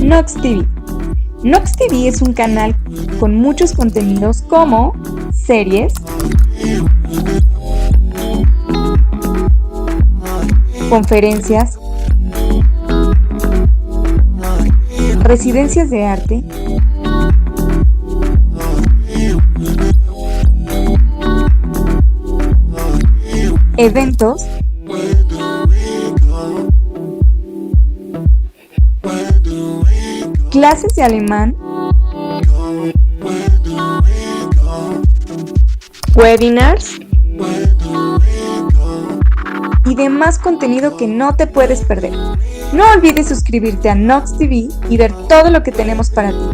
Nox TV. Nox TV es un canal con muchos contenidos como series, conferencias, residencias de arte, eventos, clases de alemán, webinars y demás contenido que no te puedes perder. No olvides suscribirte a Nox TV y ver todo lo que tenemos para ti.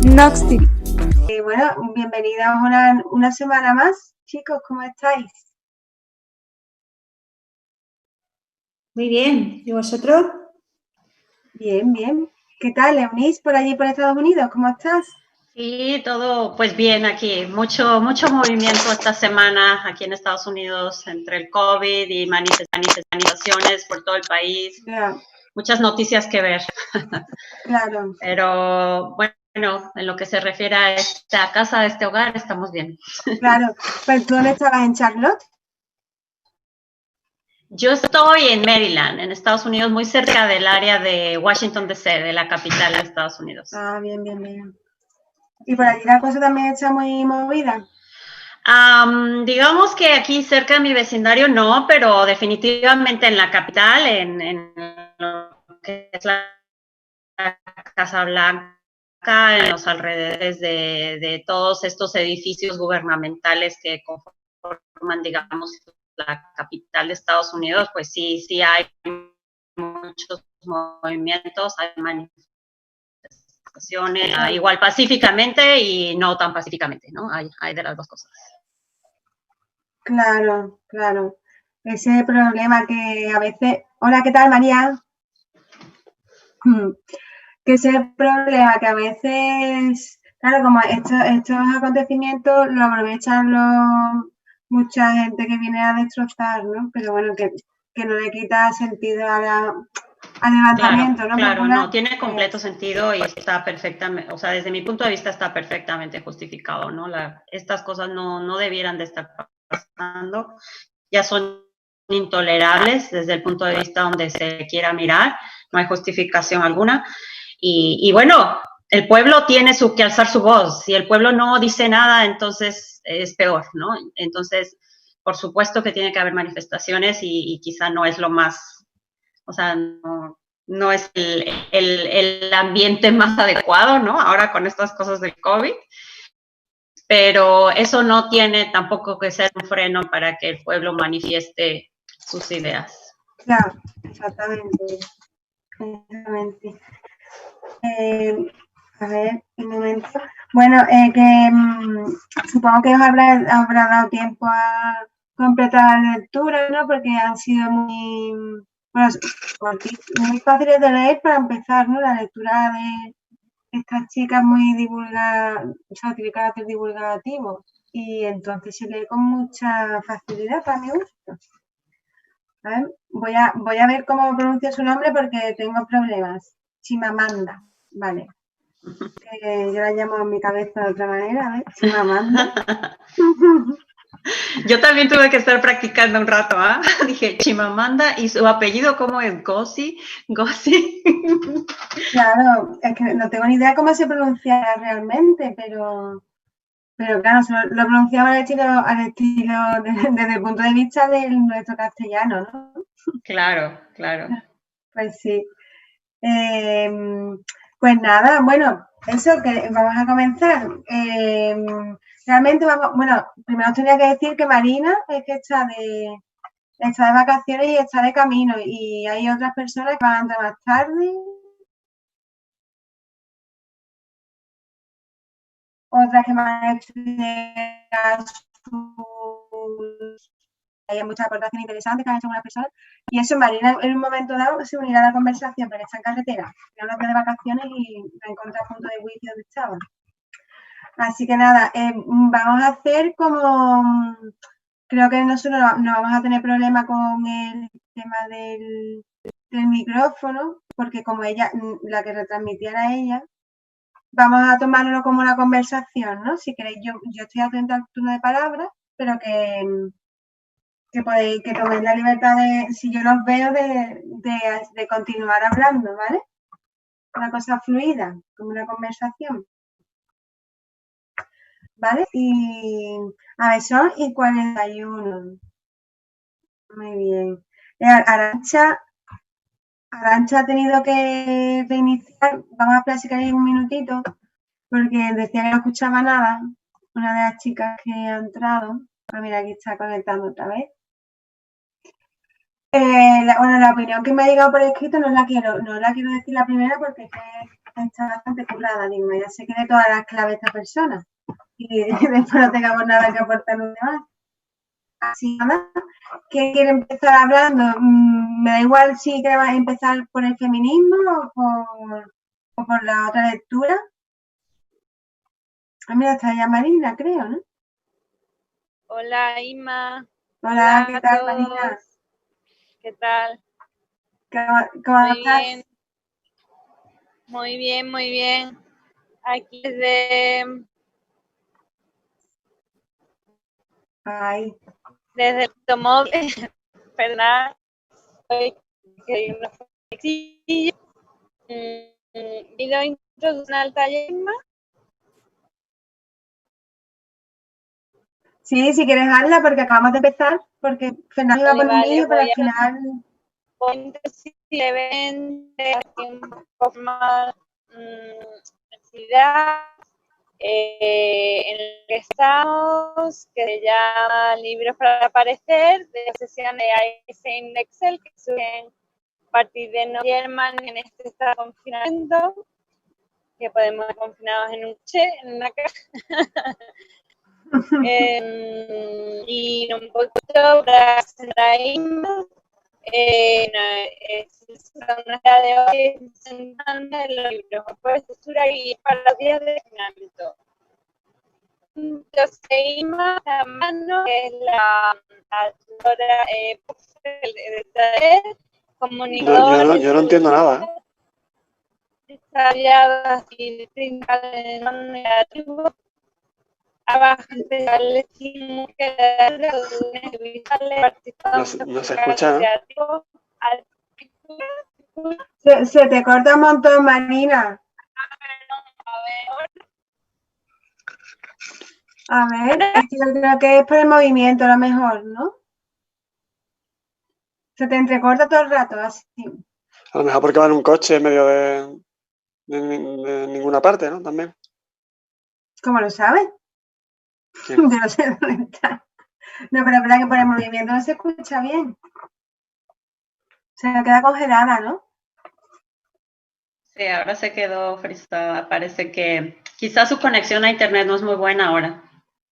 Nox TV. Bueno, bienvenidos una semana más. Chicos, ¿cómo estáis? Muy bien. ¿Y vosotros? Bien, bien. ¿Qué tal, Eunice, por allí, por Estados Unidos? ¿Cómo estás? Sí, todo pues bien aquí. Mucho movimiento esta semana aquí en Estados Unidos entre el COVID y manifestaciones por todo el país. Yeah. Muchas noticias que ver. Claro. Pero bueno, en lo que se refiere a esta casa, a este hogar, estamos bien. Claro. ¿Pero tú dónde estabas, en Charlotte? Yo estoy en Maryland, en Estados Unidos, muy cerca del área de Washington, D.C., de la capital de Estados Unidos. Ah, bien, bien, bien. ¿Y por allí la cosa también está muy movida? Digamos que aquí cerca de mi vecindario no, pero definitivamente en la capital, en lo que es la Casa Blanca, en los alrededores de todos estos edificios gubernamentales que conforman, digamos, la capital de Estados Unidos, pues sí hay muchos movimientos, hay manifestaciones, igual pacíficamente y no tan pacíficamente, ¿no? Hay de las dos cosas. Claro, claro. Ese problema que a veces... Hola, ¿qué tal, María? Que ese problema que a veces... Claro, como estos acontecimientos lo aprovechan mucha gente que viene a destrozar, ¿no? Pero bueno, que no le quita sentido al levantamiento, ¿no? Claro, Popular. no, tiene completo sentido y está perfectamente, o sea, desde mi punto de vista está perfectamente justificado, ¿no? Estas cosas no debieran de estar pasando, ya son intolerables desde el punto de vista donde se quiera mirar, no hay justificación alguna. Y bueno, el pueblo tiene que alzar su voz. Si el pueblo no dice nada, entonces es peor, ¿no? Entonces, por supuesto que tiene que haber manifestaciones y quizá no es lo más, o sea, no es el ambiente más adecuado, ¿no? Ahora con estas cosas del COVID. Pero eso no tiene tampoco que ser un freno para que el pueblo manifieste sus ideas. Claro, exactamente. A ver, un momento. Bueno, supongo que os habrá dado tiempo a completar la lectura, ¿no? Porque han sido muy fáciles de leer para empezar, ¿no? La lectura de estas chicas muy tiene carácter divulgativo y entonces se lee con mucha facilidad para mi gusto. A ver, voy a ver cómo pronuncio su nombre porque tengo problemas. Chimamanda, vale. Yo la llamo en mi cabeza de otra manera, a ver, Chimamanda. Yo también tuve que estar practicando un rato, ¿ah? Dije Chimamanda y su apellido, ¿cómo es? Gossi. Claro, es que no tengo ni idea cómo se pronuncia realmente, pero claro, lo pronunciamos al estilo desde el punto de vista de nuestro castellano, ¿no? Claro. Pues sí. Pues nada, bueno, eso que vamos a comenzar. Realmente primero tenía que decir que Marina es que está de vacaciones y está de camino y hay otras personas que van a entrar más tarde. Otras que van a estudiar hay muchas aportaciones interesantes que han hecho algunas personas y eso Marina en un momento dado se unirá a la conversación porque está en carretera, ya no de vacaciones y va a encontrar punto de wifi donde estaba. Así que nada, vamos a hacer como creo que nosotros no vamos a tener problema con el tema del micrófono, porque como ella, la que retransmitiera ella, vamos a tomarlo como una conversación, ¿no? Si queréis, yo estoy atenta al turno de palabras, pero que podéis, que toméis la libertad de, si yo los veo, de continuar hablando, ¿vale? Una cosa fluida, como una conversación. ¿Vale? Y a ver, son y 41. Muy bien. Arantxa ha tenido que reiniciar. Vamos a platicar ahí un minutito, porque decía que no escuchaba nada. Una de las chicas que ha entrado. Ah, mira, aquí está conectando otra vez. Bueno, la opinión que me ha llegado por escrito no la quiero decir la primera porque es que está bastante currada. Digo, ya se quede todas las claves esta persona y después no tengamos nada que aportar los demás. Así nada, ¿qué quiere empezar hablando? Me da igual si queremos empezar por el feminismo o por la otra lectura. Ah, mira, está ya Marina, creo, ¿no? Hola, Inma. Hola, ¿qué tal, Marina? ¿Qué tal? ¿Cómo estás? Bien. Muy bien, muy bien. Aquí desde el automóvil, perdón, que no fue sencillo. ¿Pido introducción al taller, Inma? Sí, si quieres hazla porque acabamos de empezar, porque Fernando iba a poner un vídeo, pero al final... Si le ven un poco más necesidad en el que estamos, que se llama Libros para Aparecer, de sesiones de Excel que suben a partir de noviembre en este estado de confinamiento, que podemos estar confinados en un en una casa. Y un poquito para centrarnos una idea de hoy sentarme en los libros de estructura y para los días de confinamiento. Yo soy Inma Mano, que es la autora del taller, comunicadora. Yo no entiendo nada. Desarrollada y de negativo. No se escucha, ¿no? Se te corta un montón, Marina. A ver, es que yo creo que es por el movimiento a lo mejor, ¿no? Se te entrecorta todo el rato, así. A lo mejor porque va en un coche en medio de ninguna parte, ¿no? También. ¿Cómo lo sabes? Sí. Yo no sé dónde está. No, pero es verdad que por el movimiento no se escucha bien. Se queda congelada, ¿no? Sí, ahora se quedó frisada. Parece que quizás su conexión a internet no es muy buena ahora.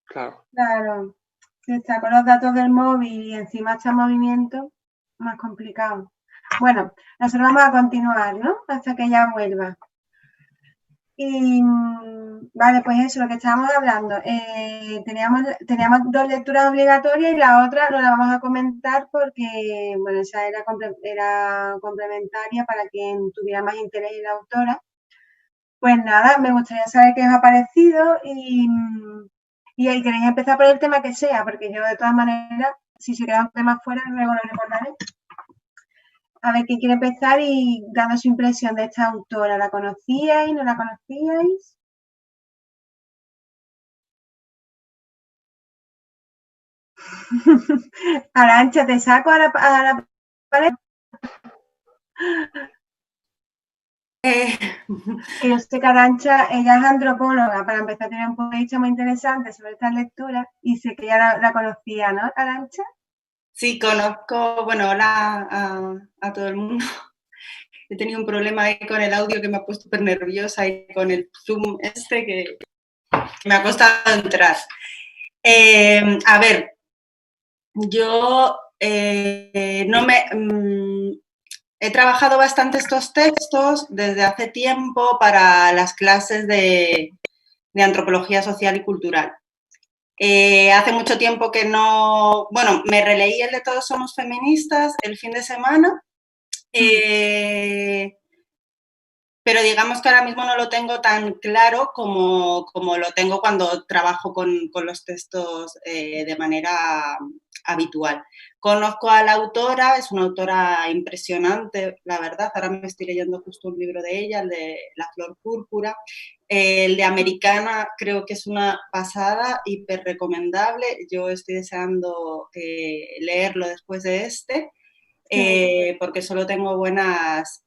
Claro. Claro. Si está con los datos del móvil y encima está en movimiento, más complicado. Bueno, nosotros vamos a continuar, ¿no? Hasta que ella vuelva. Y vale, pues eso, lo que estábamos hablando. Teníamos 2 lecturas obligatorias y la otra no la vamos a comentar porque, bueno, esa era complementaria para quien tuviera más interés en la autora. Pues nada, me gustaría saber qué os ha parecido y queréis empezar por el tema que sea, porque yo de todas maneras, si se queda un tema fuera, luego lo recordaré. A ver, ¿quién quiere empezar y dando su impresión de esta autora? ¿La conocíais? ¿No la conocíais? Arantxa, te saco a la pared. Que yo sé que Arantxa, ella es antropóloga, para empezar a tener un punto de vista muy interesante sobre estas lecturas y sé que ya la conocía, ¿no, Arantxa? Sí, conozco, bueno, hola a todo el mundo. He tenido un problema ahí con el audio que me ha puesto súper nerviosa y con el Zoom que me ha costado entrar. A ver, yo he trabajado bastante estos textos desde hace tiempo para las clases de antropología social y cultural. Hace mucho tiempo que no... Bueno, me releí el de Todos somos feministas el fin de semana, pero digamos que ahora mismo no lo tengo tan claro como lo tengo cuando trabajo con los textos de manera habitual. Conozco a la autora, es una autora impresionante, la verdad. Ahora me estoy leyendo justo un libro de ella, el de La flor púrpura. El de Americana creo que es una pasada, hiper recomendable. Yo estoy deseando leerlo después de este, porque solo tengo buenas...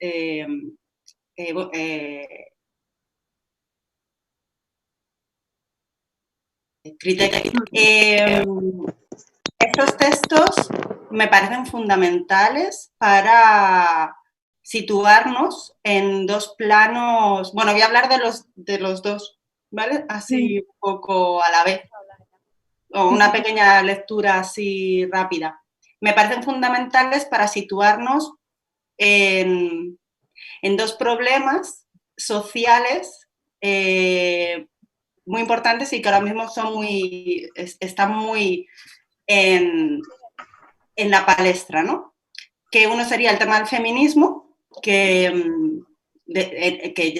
estos textos me parecen fundamentales para situarnos en dos planos. Bueno, voy a hablar de los dos, ¿vale? Así un poco a la vez, o una pequeña lectura así rápida. Me parecen fundamentales para situarnos en dos problemas sociales muy importantes y que ahora mismo están muy en la palestra, ¿no? Que uno sería el tema del feminismo, que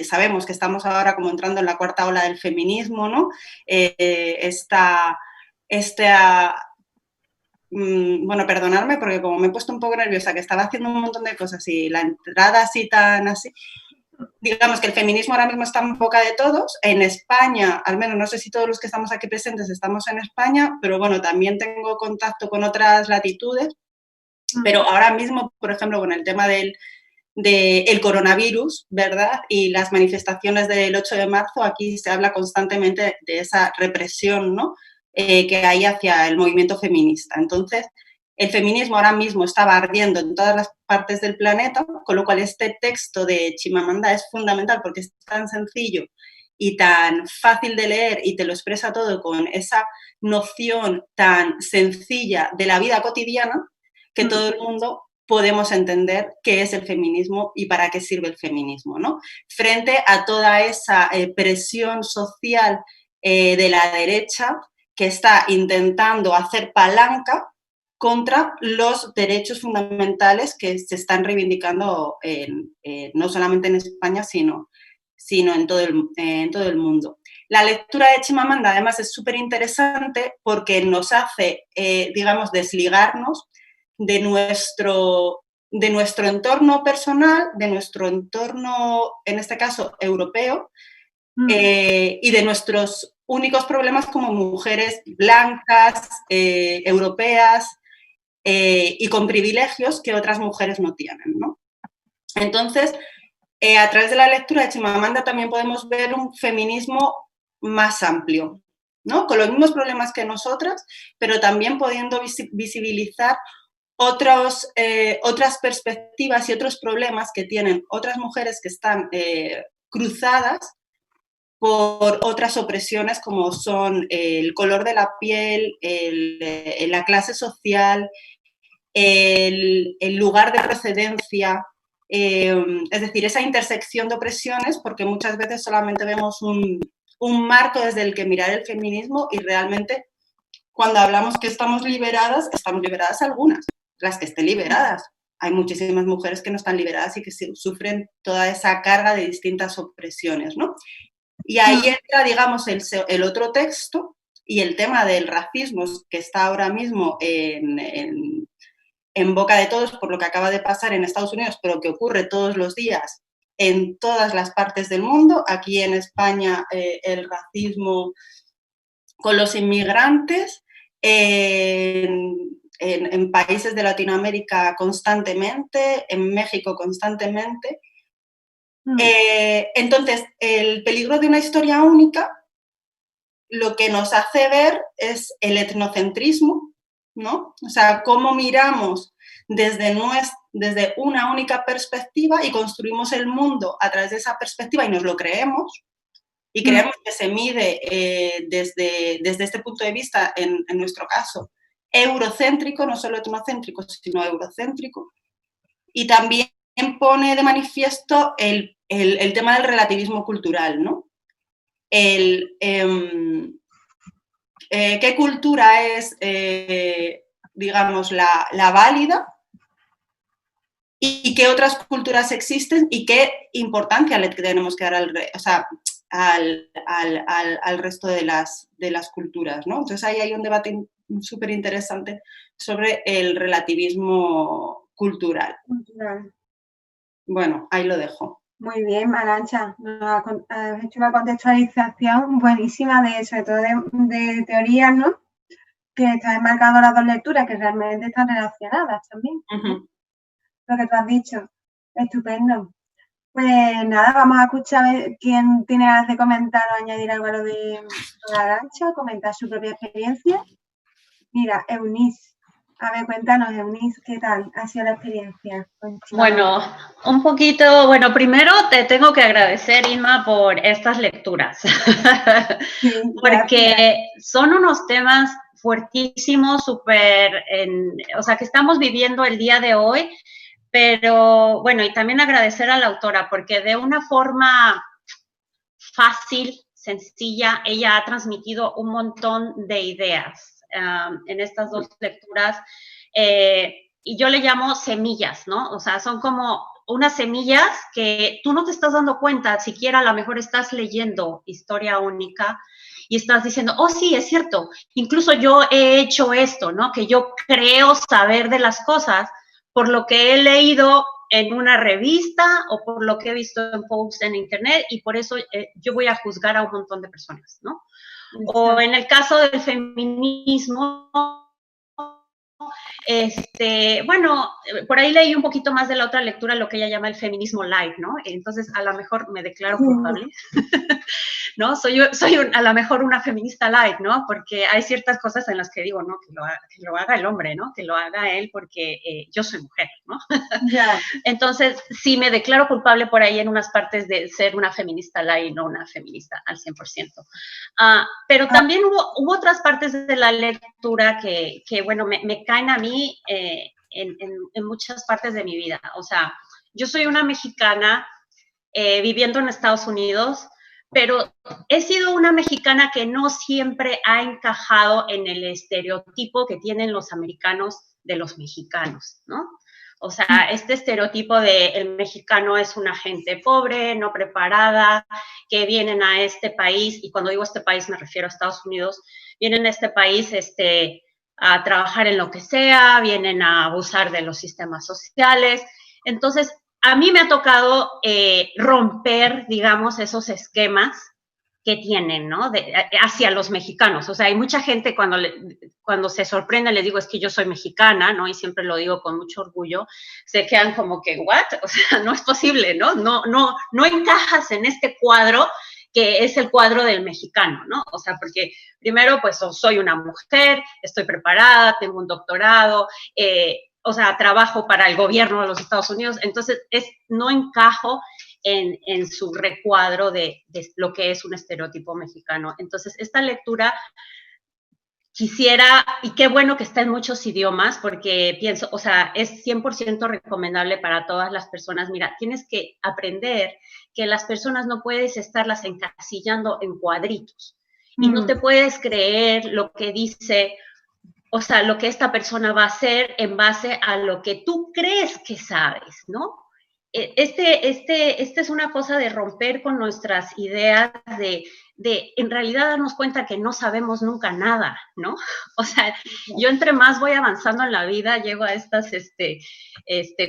sabemos que estamos ahora como entrando en la cuarta ola del feminismo, ¿no? Bueno, perdonadme porque como me he puesto un poco nerviosa, que estaba haciendo un montón de cosas y la entrada así tan así, digamos que el feminismo ahora mismo está en boca de todos. En España, al menos no sé si todos los que estamos aquí presentes estamos en España, pero bueno, también tengo contacto con otras latitudes. Pero ahora mismo, por ejemplo, con el tema del coronavirus, ¿verdad? Y las manifestaciones del 8 de marzo, aquí se habla constantemente de esa represión, ¿no? Que hay hacia el movimiento feminista. Entonces, el feminismo ahora mismo estaba ardiendo en todas las partes del planeta, con lo cual este texto de Chimamanda es fundamental porque es tan sencillo y tan fácil de leer y te lo expresa todo con esa noción tan sencilla de la vida cotidiana que todo el mundo podemos entender qué es el feminismo y para qué sirve el feminismo, ¿no? Frente a toda esa presión social de la derecha que está intentando hacer palanca contra los derechos fundamentales que se están reivindicando no solamente en España, sino en todo el mundo. La lectura de Chimamanda, además, es súper interesante porque nos hace, digamos, desligarnos de nuestro entorno personal, de nuestro entorno, en este caso, europeo, y de nuestros únicos problemas como mujeres blancas, europeas, y con privilegios que otras mujeres no tienen, ¿no? Entonces, a través de la lectura de Chimamanda también podemos ver un feminismo más amplio, ¿no? Con los mismos problemas que nosotras, pero también pudiendo visibilizar otras perspectivas y otros problemas que tienen otras mujeres que están cruzadas por otras opresiones como son el color de la piel, la clase social, el lugar de procedencia, es decir, esa intersección de opresiones, porque muchas veces solamente vemos un marco desde el que mirar el feminismo y realmente cuando hablamos que estamos liberadas algunas, las que estén liberadas. Hay muchísimas mujeres que no están liberadas y que sufren toda esa carga de distintas opresiones, ¿no? Y ahí entra, digamos, el otro texto y el tema del racismo que está ahora mismo en boca de todos por lo que acaba de pasar en Estados Unidos, pero que ocurre todos los días en todas las partes del mundo. Aquí en España el racismo con los inmigrantes, en países de Latinoamérica constantemente, en México constantemente. Entonces, el peligro de una historia única lo que nos hace ver es el etnocentrismo, ¿no? O sea, cómo miramos desde una única perspectiva y construimos el mundo a través de esa perspectiva y nos lo creemos y creemos que se mide desde este punto de vista, en nuestro caso, eurocéntrico, no solo etnocéntrico, sino eurocéntrico. Y también pone de manifiesto el tema del relativismo cultural, ¿no? qué cultura es, digamos, la válida y qué otras culturas existen y qué importancia le tenemos que dar al resto de las culturas, ¿no? Entonces ahí hay un debate súper interesante sobre el relativismo cultural. Bueno, ahí lo dejo. Muy bien, Arantxa, has hecho una contextualización buenísima sobre todo de teorías, ¿no? Que está enmarcado las dos lecturas, que realmente están relacionadas también. Uh-huh. Lo que tú has dicho, estupendo. Pues nada, vamos a escuchar a ver quién tiene ganas de comentar o añadir algo a lo de Arantxa, comentar su propia experiencia. Mira, Eunice. A ver, cuéntanos, Eunice, ¿qué tal ha sido la experiencia? Bueno, un poquito, bueno, primero te tengo que agradecer, Inma, por estas lecturas, sí, porque son unos temas fuertísimos, súper, o sea, que estamos viviendo el día de hoy, pero bueno, y también agradecer a la autora, porque de una forma fácil, sencilla, ella ha transmitido un montón de ideas en estas dos lecturas, y yo le llamo semillas, ¿no? O sea, son como unas semillas que tú no te estás dando cuenta, siquiera a lo mejor estás leyendo Historia Única y estás diciendo, oh, sí, es cierto, incluso yo he hecho esto, ¿no? Que yo creo saber de las cosas por lo que he leído en una revista o por lo que he visto en posts en internet y por eso yo voy a juzgar a un montón de personas, ¿no? O en el caso del feminismo, bueno, por ahí leí un poquito más de la otra lectura, lo que ella llama el feminismo light, ¿no? Entonces, a lo mejor me declaro culpable, ¿no? Soy a lo mejor una feminista light, ¿no? Porque hay ciertas cosas en las que digo, no, que lo haga el hombre, ¿no? Que lo haga él porque yo soy mujer, ¿no? Yeah. Entonces, sí me declaro culpable por ahí en unas partes de ser una feminista light y no una feminista al 100%. Pero también hubo otras partes de la lectura que bueno, me caen a mí en muchas partes de mi vida. O sea, yo soy una mexicana viviendo en Estados Unidos, pero he sido una mexicana que no siempre ha encajado en el estereotipo que tienen los americanos de los mexicanos, ¿no? O sea, este estereotipo de el mexicano es una gente pobre, no preparada, que vienen a este país, y cuando digo este país me refiero a Estados Unidos, vienen a este país a trabajar en lo que sea, vienen a abusar de los sistemas sociales. Entonces, a mí me ha tocado romper, digamos, esos esquemas que tienen, ¿no? Hacia los mexicanos. O sea, hay mucha gente cuando se sorprende, les digo, es que yo soy mexicana, ¿no? Y siempre lo digo con mucho orgullo, se quedan como que, ¿what? O sea, no es posible, ¿no? No encajas en este cuadro que es el cuadro del mexicano, ¿no? O sea, porque primero, pues, soy una mujer, estoy preparada, tengo un doctorado, o sea, trabajo para el gobierno de los Estados Unidos, entonces no encajo en su recuadro de lo que es un estereotipo mexicano. Entonces, esta lectura quisiera, y qué bueno que está en muchos idiomas, porque pienso, o sea, es 100% recomendable para todas las personas. Mira, tienes que aprender que las personas no puedes estarlas encasillando en cuadritos, y no te puedes creer lo que dice, o sea, lo que esta persona va a hacer en base a lo que tú crees que sabes, ¿no? Es una cosa de romper con nuestras ideas de en realidad darnos cuenta que no sabemos nunca nada, ¿no? O sea, yo entre más voy avanzando en la vida, llego a estas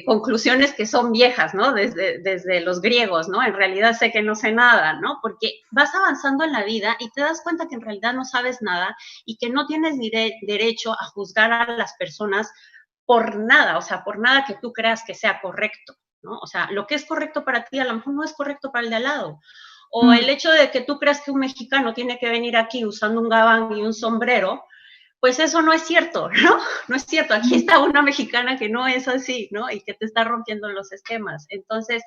conclusiones que son viejas, ¿no? Desde los griegos, ¿no? En realidad sé que no sé nada, ¿no? Porque vas avanzando en la vida y te das cuenta que en realidad no sabes nada y que no tienes ni derecho a juzgar a las personas por nada, o sea, por nada que tú creas que sea correcto, ¿no? O sea, lo que es correcto para ti a lo mejor no es correcto para el de al lado. O el hecho de que tú creas que un mexicano tiene que venir aquí usando un gabán y un sombrero, pues eso no es cierto, ¿no? No es cierto. Aquí está una mexicana que no es así, ¿no? Y que te está rompiendo los esquemas. Entonces,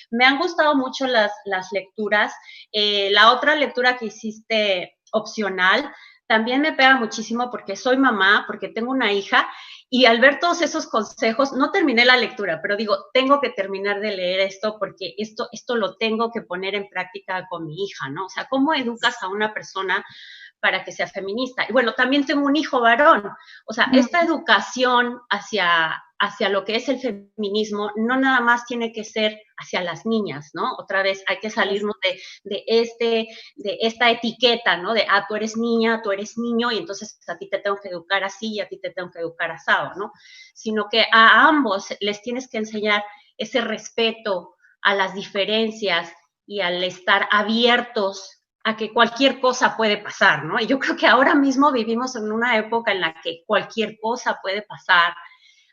me han gustado mucho las lecturas. La otra lectura que hiciste opcional también me pega muchísimo porque soy mamá, porque tengo una hija, y al ver todos esos consejos, no terminé la lectura, pero digo, tengo que terminar de leer esto porque esto lo tengo que poner en práctica con mi hija, ¿no? O sea, ¿cómo educas a una persona para que sea feminista. Y bueno, también tengo un hijo varón. O sea, esta educación hacia lo que es el feminismo no nada más tiene que ser hacia las niñas, ¿no? Otra vez hay que salirnos de esta etiqueta, ¿no? De, tú eres niña, tú eres niño, y entonces a ti te tengo que educar así y a ti te tengo que educar asado, ¿no? Sino que a ambos les tienes que enseñar ese respeto a las diferencias y al estar abiertos a que cualquier cosa puede pasar, ¿no? Y yo creo que ahora mismo vivimos en una época en la que cualquier cosa puede pasar,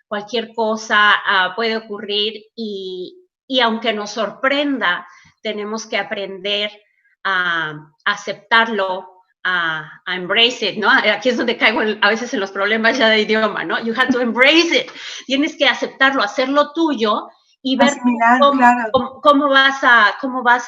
cualquier cosa puede ocurrir y aunque nos sorprenda, tenemos que aprender a aceptarlo, a embrace it, ¿no? Aquí es donde caigo a veces en los problemas ya de idioma, ¿no? You have to embrace it. Tienes que aceptarlo, hacerlo tuyo y ver cómo vas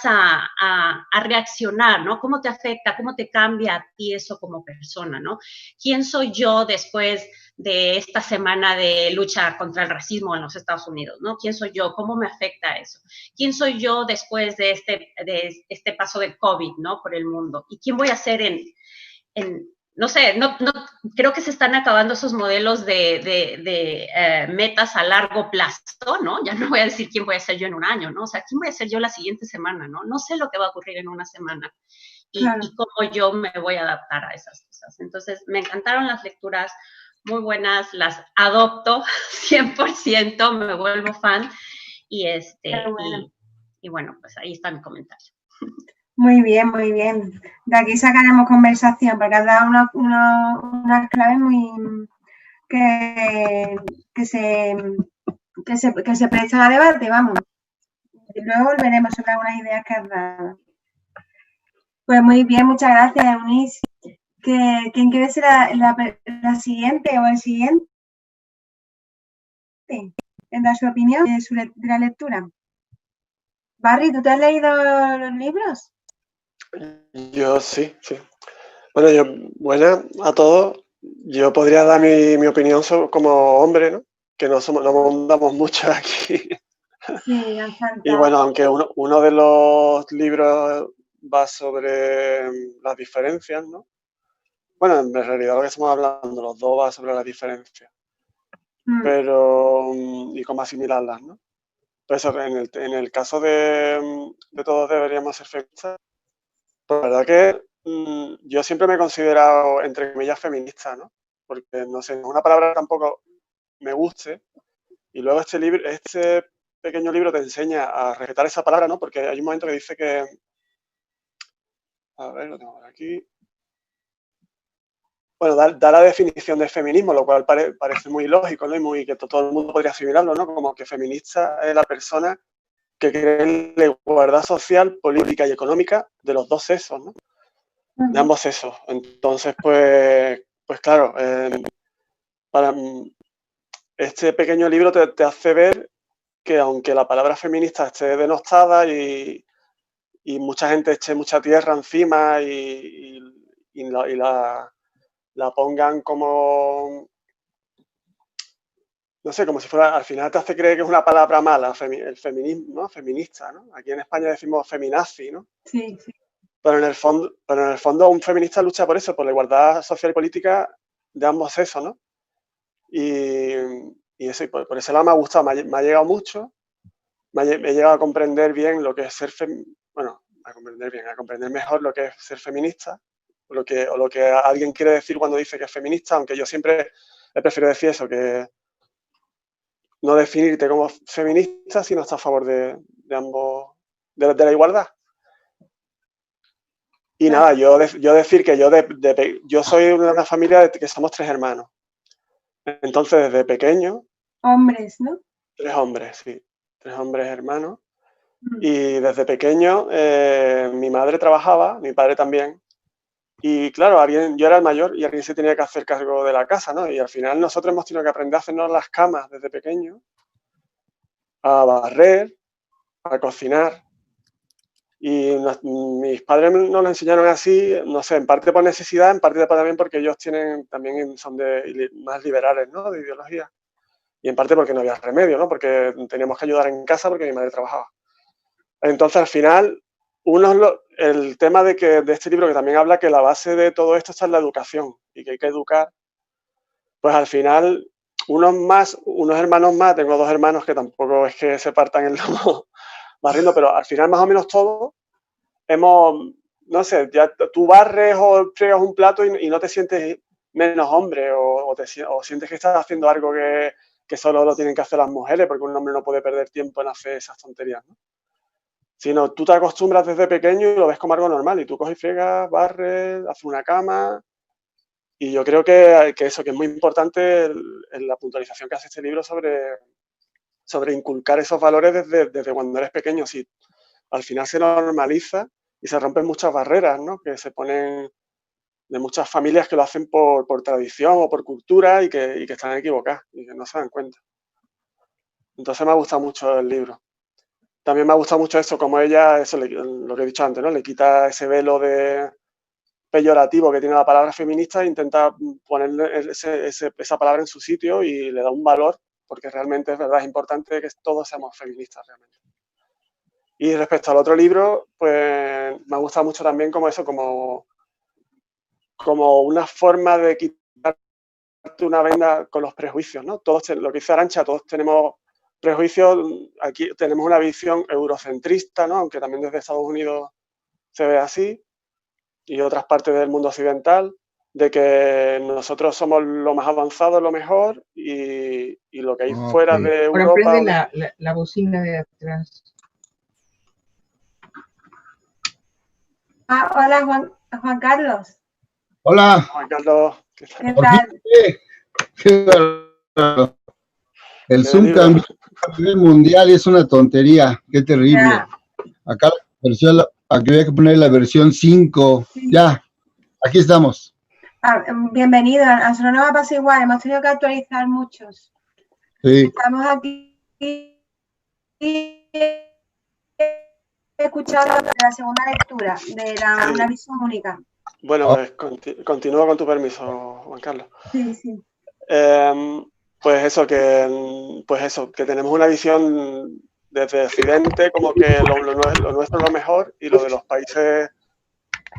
a reaccionar, ¿no? Cómo te afecta, cómo te cambia a ti eso como persona, ¿no? ¿Quién soy yo después de esta semana de lucha contra el racismo en los Estados Unidos, ¿no? ¿Quién soy yo? ¿Cómo me afecta eso? ¿Quién soy yo después de este paso del COVID, ¿no? Por el mundo. ¿Y quién voy a ser no sé, no, creo que se están acabando esos modelos de metas a largo plazo, ¿no? Ya no voy a decir quién voy a ser yo en un año, ¿no? O sea, quién voy a ser yo la siguiente semana, ¿no? No sé lo que va a ocurrir en una semana y cómo yo me voy a adaptar a esas cosas. Entonces, me encantaron las lecturas, muy buenas, las adopto 100%, me vuelvo fan y bueno, pues ahí está mi comentario. Muy bien, muy bien. De aquí sacaremos conversación, porque has dado unas claves muy que se prestan a debate, vamos. Y luego volveremos sobre algunas ideas que has dado. Pues muy bien, muchas gracias, Eunice. ¿Quién quiere ser la siguiente o el siguiente en dar su opinión de la lectura? Barry, ¿tú te has leído los libros? Yo sí. Bueno, buenas a todos. Yo podría dar mi opinión como hombre, ¿no? Que no andamos mucho aquí. Sí, y bueno, aunque uno de los libros va sobre las diferencias, ¿no? Bueno, en realidad lo que estamos hablando, los dos va sobre las diferencias. Pero, y cómo asimilarlas, ¿no? Pues en el caso de todos deberíamos ser feministas, pues la verdad que yo siempre me he considerado, entre comillas, feminista, ¿no? Porque, no sé, una palabra tampoco me guste. Y luego este pequeño libro te enseña a respetar esa palabra, ¿no? Porque hay un momento que dice que... A ver, lo tengo por aquí. Bueno, da la definición de feminismo, lo cual parece muy lógico, ¿no? Y muy que todo el mundo podría asimilarlo, ¿no? Como que feminista es la persona que cree en la igualdad social, política y económica de los dos sexos, ¿no? De ambos sexos. Entonces, pues claro, este pequeño libro te hace ver que aunque la palabra feminista esté denostada y mucha gente eche mucha tierra encima y la pongan como, no sé, como si fuera, al final te hace creer que es una palabra mala, el feminismo, ¿no? Feminista, ¿no? Aquí en España decimos feminazi, ¿no? Sí. Pero en el fondo un feminista lucha por eso, por la igualdad social y política de ambos sexos, ¿no? Y eso, por ese lado me ha gustado, me ha llegado mucho, he llegado a comprender bien lo que es ser a comprender mejor lo que es ser feminista, o lo que alguien quiere decir cuando dice que es feminista, aunque yo siempre he preferido decir eso, que no definirte como feminista si no estás a favor de ambos, de la igualdad. Y nada, yo decir que yo soy de una familia que somos 3 hermanos. Entonces, desde pequeño... Hombres, ¿no? 3 hombres, sí. 3 hombres hermanos. Y desde pequeño mi madre trabajaba, mi padre también. Y claro, yo era el mayor y alguien se tenía que hacer cargo de la casa, ¿no? Y al final nosotros hemos tenido que aprender a hacernos las camas desde pequeño, a barrer, a cocinar. Y mis padres nos lo enseñaron así, no sé, en parte por necesidad, en parte también porque ellos son más liberales, ¿no? De ideología. Y en parte porque no había remedio, ¿no? Porque teníamos que ayudar en casa porque mi madre trabajaba. Entonces, al final, el tema de este libro, que también habla que la base de todo esto está en la educación y que hay que educar, pues al final unos hermanos más, tengo 2 hermanos que tampoco es que se partan el lomo barriendo, pero al final más o menos todos no sé, ya tú barres o friegas un plato y no te sientes menos hombre o sientes que estás haciendo algo que solo lo tienen que hacer las mujeres, porque un hombre no puede perder tiempo en hacer esas tonterías, ¿no? Sino tú te acostumbras desde pequeño y lo ves como algo normal, y tú coges y friegas, barres, haces una cama. Y yo creo que eso, que es muy importante en la puntualización que hace este libro sobre inculcar esos valores desde cuando eres pequeño. Si al final se normaliza y se rompen muchas barreras, ¿no? Que se ponen de muchas familias que lo hacen por tradición o por cultura y que están equivocadas y que no se dan cuenta. Entonces me ha gustado mucho el libro. También me ha gustado mucho eso, como ella, lo que he dicho antes, ¿no? Le quita ese velo peyorativo que tiene la palabra feminista e intenta ponerle esa palabra en su sitio y le da un valor, porque realmente es verdad, es importante que todos seamos feministas realmente. Y respecto al otro libro, pues me ha gustado mucho también como eso, como una forma de quitarte una venda con los prejuicios, ¿no? Todos, lo que dice Arantxa, todos tenemos prejuicios. Aquí tenemos una visión eurocentrista, ¿no? Aunque también desde Estados Unidos se ve así, y otras partes del mundo occidental, de que nosotros somos lo más avanzado, lo mejor, y lo que hay fuera de Ahora Europa... prende la bocina de atrás. Hola, Juan Carlos. Hola. Juan Carlos, ¿qué tal? Qué bárbaro. El Zoom cambió a nivel mundial y es una tontería. Qué terrible. Ya. Acá aquí había que poner la versión 5. Sí. Ya, aquí estamos. Bienvenido. A nosotros nos pasa igual. Hemos tenido que actualizar muchos. Sí. Estamos aquí escuchando la segunda lectura de una visión única. Bueno, pues continúo con tu permiso, Juan Carlos. Sí, sí. Pues eso, que tenemos una visión desde Occidente como que lo nuestro es lo mejor y lo de los países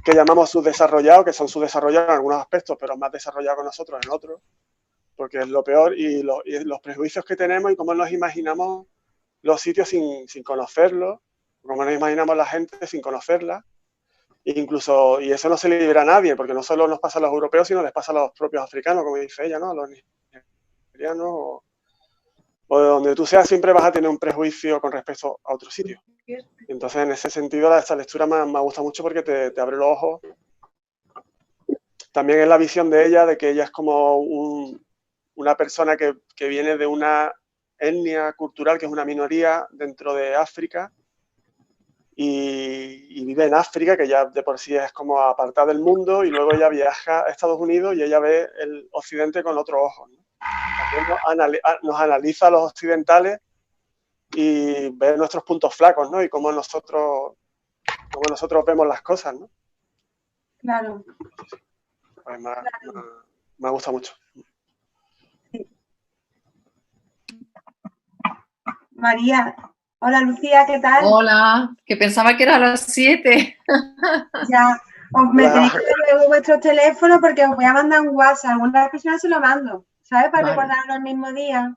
que llamamos subdesarrollados, que son subdesarrollados en algunos aspectos, pero más desarrollados que nosotros en otros, porque es lo peor, y los prejuicios que tenemos y cómo nos imaginamos los sitios sin conocerlos, cómo nos imaginamos la gente sin conocerla. Incluso, y eso no se libra a nadie, porque no solo nos pasa a los europeos, sino les pasa a los propios africanos, como dice ella, ¿no? A los nigerianos o de donde tú seas, siempre vas a tener un prejuicio con respecto a otro sitio. Entonces, en ese sentido, esta lectura me gusta mucho porque te abre los ojos. También es la visión de ella, de que ella es como una persona que viene de una etnia cultural, que es una minoría dentro de África, y vive en África, que ya de por sí es como apartada del mundo, y luego ella viaja a Estados Unidos y ella ve el occidente con otros ojos, ¿no? También nos analiza a los occidentales y ve nuestros puntos flacos, ¿no? Y cómo nosotros vemos las cosas, ¿no? Claro. Pues me gusta mucho. Sí. María. Hola, Lucía, ¿qué tal? Hola, que pensaba que era a las 7. Ya, me tenéis que dar luego vuestro teléfono porque os voy a mandar un WhatsApp. Algunas personas se lo mando, ¿sabes? Para recordarlo el mismo día.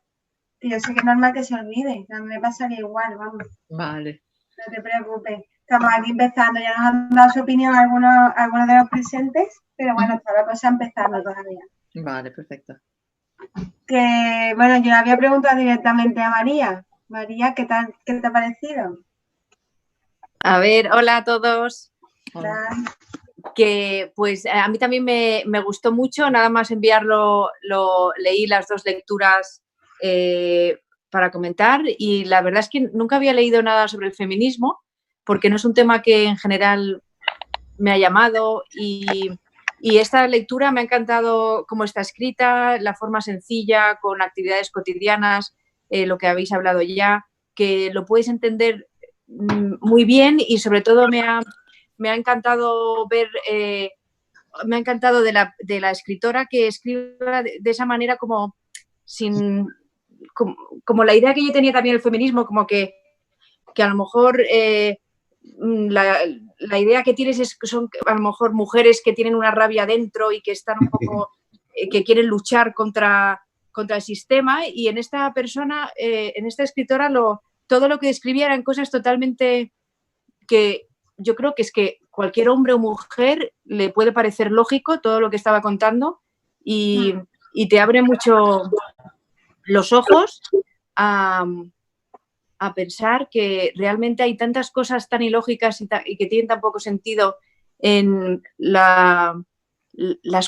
Que yo sé que es normal que se olvide. A mí me pasaría igual, vamos. Vale. No te preocupes. Estamos aquí empezando. Ya nos han dado su opinión algunos de los presentes, pero bueno, está la cosa empezando todavía. Vale, perfecto. Que, bueno, yo le había preguntado directamente a María. María, ¿qué tal? ¿Qué te ha parecido? A ver, hola a todos. Hola. Que pues a mí también me gustó mucho, nada más enviarlo, leí las 2 lecturas para comentar y la verdad es que nunca había leído nada sobre el feminismo porque no es un tema que en general me ha llamado y esta lectura me ha encantado cómo está escrita, la forma sencilla, con actividades cotidianas, lo que habéis hablado ya, que lo puedes entender muy bien y sobre todo me ha encantado ver, me ha encantado de la escritora que escriba de esa manera como la idea que yo tenía también del feminismo, como que a lo mejor la idea que tienes es que son a lo mejor mujeres que tienen una rabia dentro y que están un poco, que quieren luchar contra el sistema, y en esta persona, en esta escritora, todo lo que describía eran cosas totalmente que yo creo que es que cualquier hombre o mujer le puede parecer lógico todo lo que estaba contando, y te abre mucho los ojos a pensar que realmente hay tantas cosas tan ilógicas y que tienen tan poco sentido en las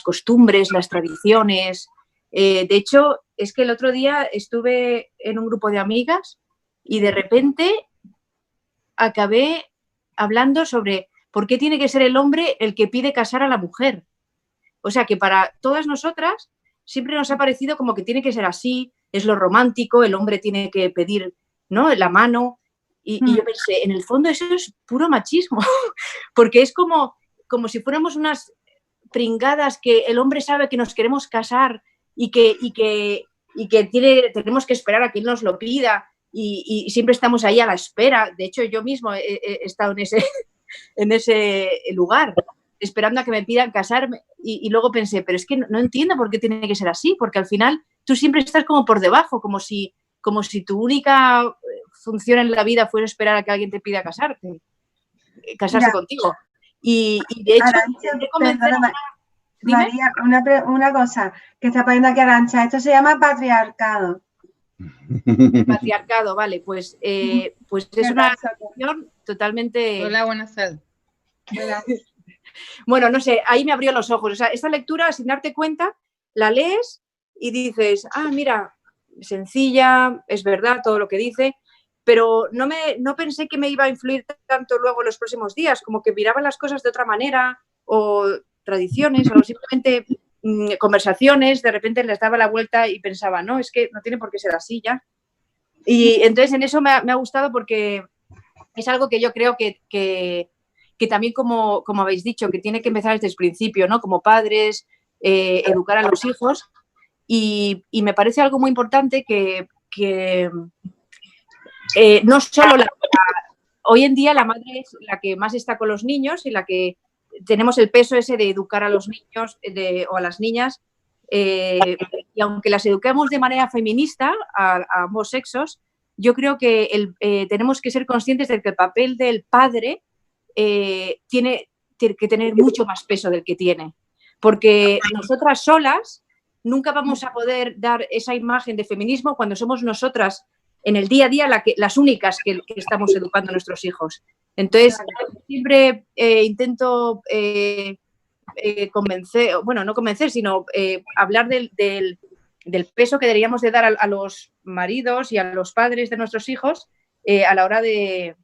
costumbres, las tradiciones. De hecho, es que el otro día estuve en un grupo de amigas y de repente acabé hablando sobre por qué tiene que ser el hombre el que pide casar a la mujer. O sea, que para todas nosotras siempre nos ha parecido como que tiene que ser así, es lo romántico, el hombre tiene que pedir, ¿no?, la mano. Y yo pensé, en el fondo eso es puro machismo, porque es como si fuéramos unas pringadas que el hombre sabe que nos queremos casar y que tenemos que esperar a que él nos lo pida, y siempre estamos ahí a la espera. De hecho, yo mismo he estado en ese lugar, esperando a que me pidan casarme, y luego pensé, pero es que no entiendo por qué tiene que ser así, porque al final tú siempre estás como por debajo, como si tu única función en la vida fuera esperar a que alguien te pida casarse contigo. Y de hecho, perdona, María, una cosa que está poniendo aquí Arantxa, esto se llama patriarcado. Patriarcado, vale, pues es una cuestión totalmente... Hola, buenas tardes. Bueno, no sé, ahí me abrió los ojos. O sea, esta lectura, sin darte cuenta, la lees y dices, mira, sencilla, es verdad todo lo que dice, pero no pensé que me iba a influir tanto luego en los próximos días, como que miraba las cosas de otra manera, o tradiciones, o simplemente conversaciones, de repente les daba la vuelta y pensaba, no, es que no tiene por qué ser así ya. Y entonces en eso me ha gustado, porque es algo que yo creo que también, como habéis dicho, que tiene que empezar desde el principio, ¿no? Como padres, educar a los hijos, y me parece algo muy importante que no solo hoy en día la madre es la que más está con los niños y la que tenemos el peso ese de educar a los niños o a las niñas, y aunque las eduquemos de manera feminista a ambos sexos, yo creo que tenemos que ser conscientes de que el papel del padre tiene que tener mucho más peso del que tiene, porque nosotras solas nunca vamos a poder dar esa imagen de feminismo cuando somos nosotras en el día a día las únicas que estamos educando a nuestros hijos. Entonces, siempre intento convencer, bueno, no convencer, sino hablar del peso que deberíamos de dar a los maridos y a los padres de nuestros hijos a la hora de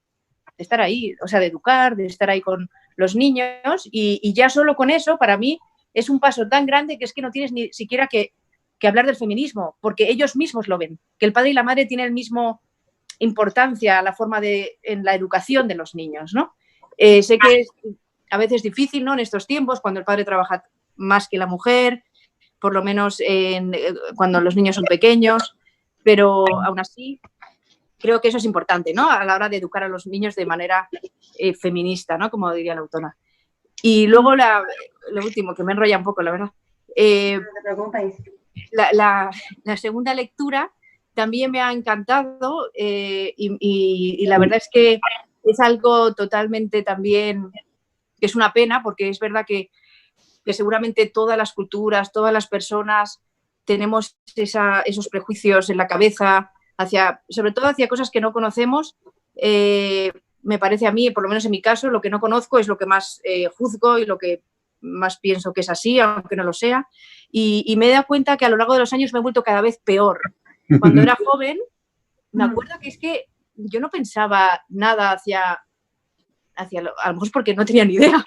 estar ahí, o sea, de educar, de estar ahí con los niños, y ya solo con eso, para mí, es un paso tan grande que es que no tienes ni siquiera que hablar del feminismo, porque ellos mismos lo ven, que el padre y la madre tienen el mismo importancia en la educación de los niños, ¿no? Sé que es a veces difícil, ¿no?, en estos tiempos, cuando el padre trabaja más que la mujer, por lo menos cuando los niños son pequeños, pero aún así creo que eso es importante, ¿no?, a la hora de educar a los niños de manera feminista, ¿no?, como diría la autora. Y luego lo último, que me enrolla un poco, la verdad. No te preocupes. La segunda lectura también me ha encantado, y la verdad es que es algo totalmente también, que es una pena, porque es verdad que seguramente todas las culturas, todas las personas tenemos esos prejuicios en la cabeza, sobre todo hacia cosas que no conocemos. Me parece a mí, por lo menos en mi caso, lo que no conozco es lo que más juzgo y lo que más pienso que es así, aunque no lo sea. Y me he dado cuenta que a lo largo de los años me he vuelto cada vez peor. Cuando era joven, me acuerdo que es que yo no pensaba nada hacia a lo mejor porque no tenía ni idea,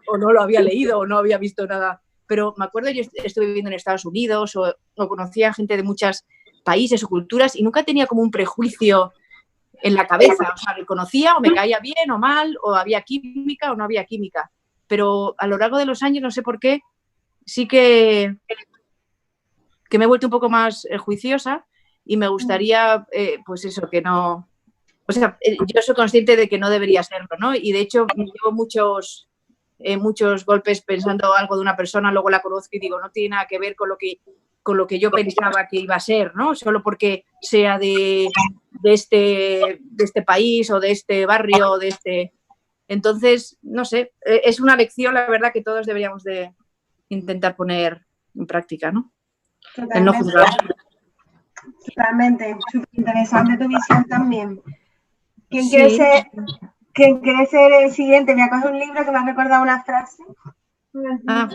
o no lo había leído, o no había visto nada. Pero me acuerdo, yo estuve viviendo en Estados Unidos, o conocía gente de muchos países o culturas, y nunca tenía como un prejuicio en la cabeza. O sea, me conocía, o me caía bien o mal, o había química o no había química. Pero a lo largo de los años, no sé por qué, sí que me he vuelto un poco más juiciosa, y me gustaría, pues eso, que no O sea, yo soy consciente de que no debería serlo, ¿no? Y de hecho me llevo muchos golpes pensando algo de una persona, luego la conozco y digo, no tiene nada que ver con lo que yo pensaba que iba a ser, ¿no? Solo porque sea de este país o de este barrio o de este... Entonces, no sé, es una lección, la verdad, que todos deberíamos de intentar poner en práctica, ¿no? El no juzgar. Totalmente, súper interesante tu visión también. ¿Quién Sí. quiere ser el siguiente? Voy a coger un libro que me ha recordado una frase. Ah,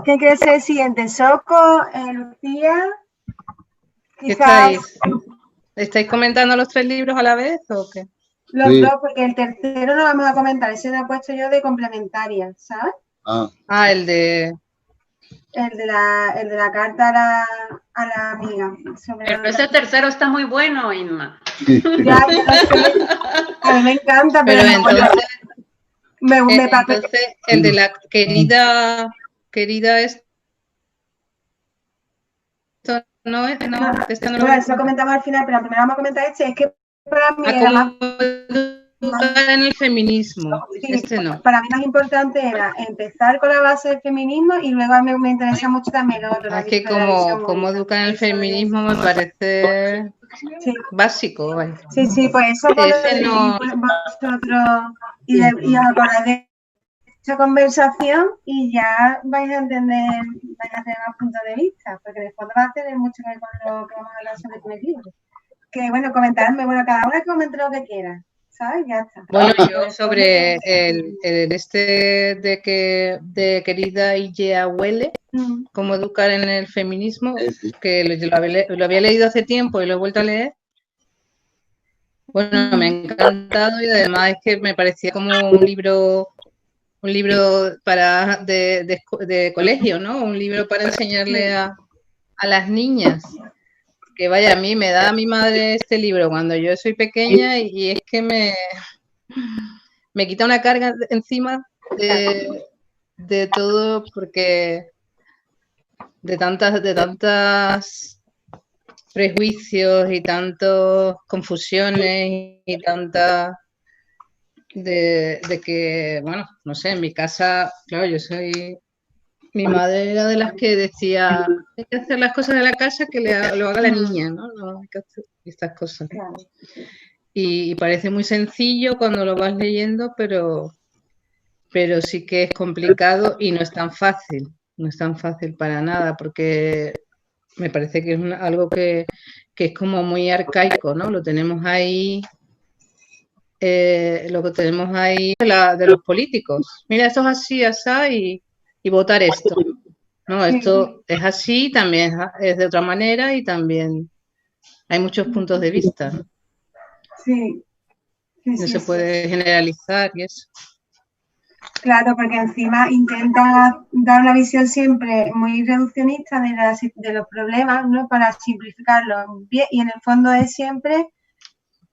¿Quién quiere ser el siguiente? ¿Soco? ¿Lucía? Quizás ¿Estáis comentando los 3 libros a la vez o qué? los Sí. dos, porque el tercero no vamos a comentar, ese lo he puesto yo de complementaria, ¿sabes? Ah, el de... El de la carta a la amiga. Pero ese tercero está muy bueno, Inma. Ya lo sé. A mí me encanta, Pero entonces, entonces el de la querida esto no es, no, esto no lo eso comentamos al final, pero primero vamos a comentar este, es que para mí era más... en el feminismo, Sí, este no. para mí más importante era empezar con la base del feminismo y luego a mí me interesa mucho también lo otro. Es que como educar en el feminismo me parece básico. Vaya. Sí, pues eso vosotros y os acordáis de esta conversación y ya vais a entender, vais a tener más puntos de vista, porque después va a tener mucho que ver con lo que vamos a hablar sobre el libro. Que bueno, comentadme, cada una que comente lo que quiera. ¿Sabes? Ya está. Bueno, yo sobre el de querida Ille Huele, cómo educar en el feminismo, que lo había leído hace tiempo y lo he vuelto a leer. Bueno, me ha encantado y además es que me parecía como un libro para de colegio, ¿no? Un libro para enseñarle a las niñas. Que vaya, a mí me da a mi madre este libro cuando yo soy pequeña y es que me quita una carga encima de todo porque de tantas prejuicios y tantas confusiones y tantas de que, bueno, no sé, en mi casa, claro, mi madre era de las que decía, hay que hacer las cosas de la casa que lo haga la niña, ¿no? No hay que hacer estas cosas. Y parece muy sencillo cuando lo vas leyendo, pero sí que es complicado y no es tan fácil. No es tan fácil para nada, porque me parece que es algo que es como muy arcaico, ¿no? Lo tenemos ahí... lo que tenemos ahí de los políticos. Mira, esto es así, así, y votar esto. No, esto es así, también es de otra manera y también hay muchos puntos de vista. Sí. No se puede generalizar y eso. Claro, porque encima intenta dar una visión siempre muy reduccionista de los problemas, ¿no? Para simplificarlos bien, y en el fondo es siempre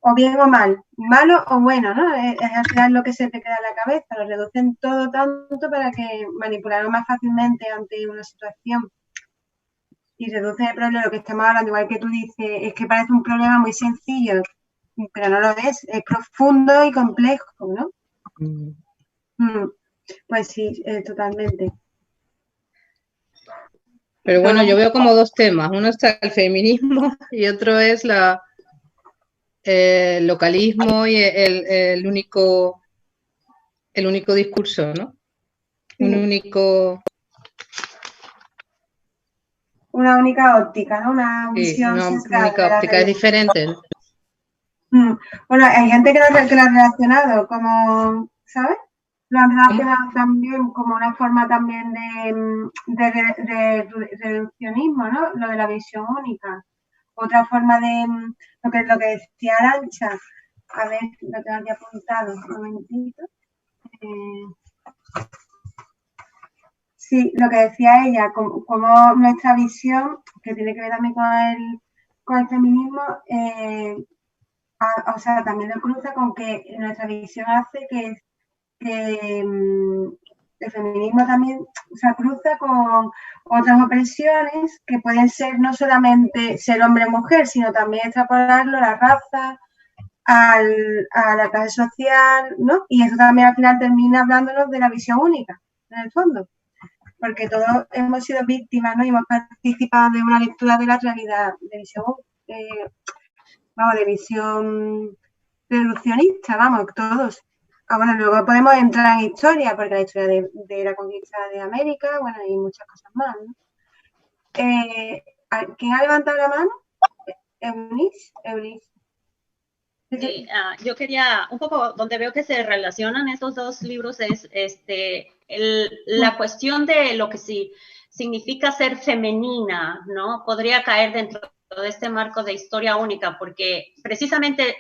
o bien o mal, malo o bueno, ¿no? Es al final lo que se te queda en la cabeza, lo reducen todo tanto para que manipularlo más fácilmente ante una situación y reducen el problema, lo que estamos hablando, igual que tú dices, es que parece un problema muy sencillo, pero no lo es profundo y complejo, ¿no? Pues sí, totalmente. Pero bueno, yo veo como dos temas, uno está el feminismo y otro es el localismo y el único discurso, ¿no? Una única óptica, ¿no? Una visión una única óptica, es diferente, ¿no? Bueno, hay gente que lo ha relacionado como, ¿sabes? Lo han relacionado también como una forma también de reduccionismo, ¿no? Lo de la visión única. Otra forma de lo que decía Arantxa, a ver, lo tengo aquí apuntado, un momentito. Sí, lo que decía ella, como nuestra visión, que tiene que ver también con el feminismo, o sea, también lo cruza con que nuestra visión hace que el feminismo también se cruza con otras opresiones que pueden ser no solamente ser hombre o mujer, sino también extrapolarlo a la raza, a la clase social, ¿no? Y eso también al final termina hablándonos de la visión única, en el fondo, porque todos hemos sido víctimas, ¿no? Y hemos participado de una lectura de la realidad, de visión reduccionista, vamos, todos. Bueno, luego podemos entrar en historia, porque la historia de la conquista de América, bueno, y muchas cosas más, ¿no? ¿Quién ha levantado la mano? Eunice. Sí, yo quería, un poco, donde veo que se relacionan estos dos libros es la cuestión de lo que sí significa ser femenina, ¿no? Podría caer dentro de este marco de historia única, porque precisamente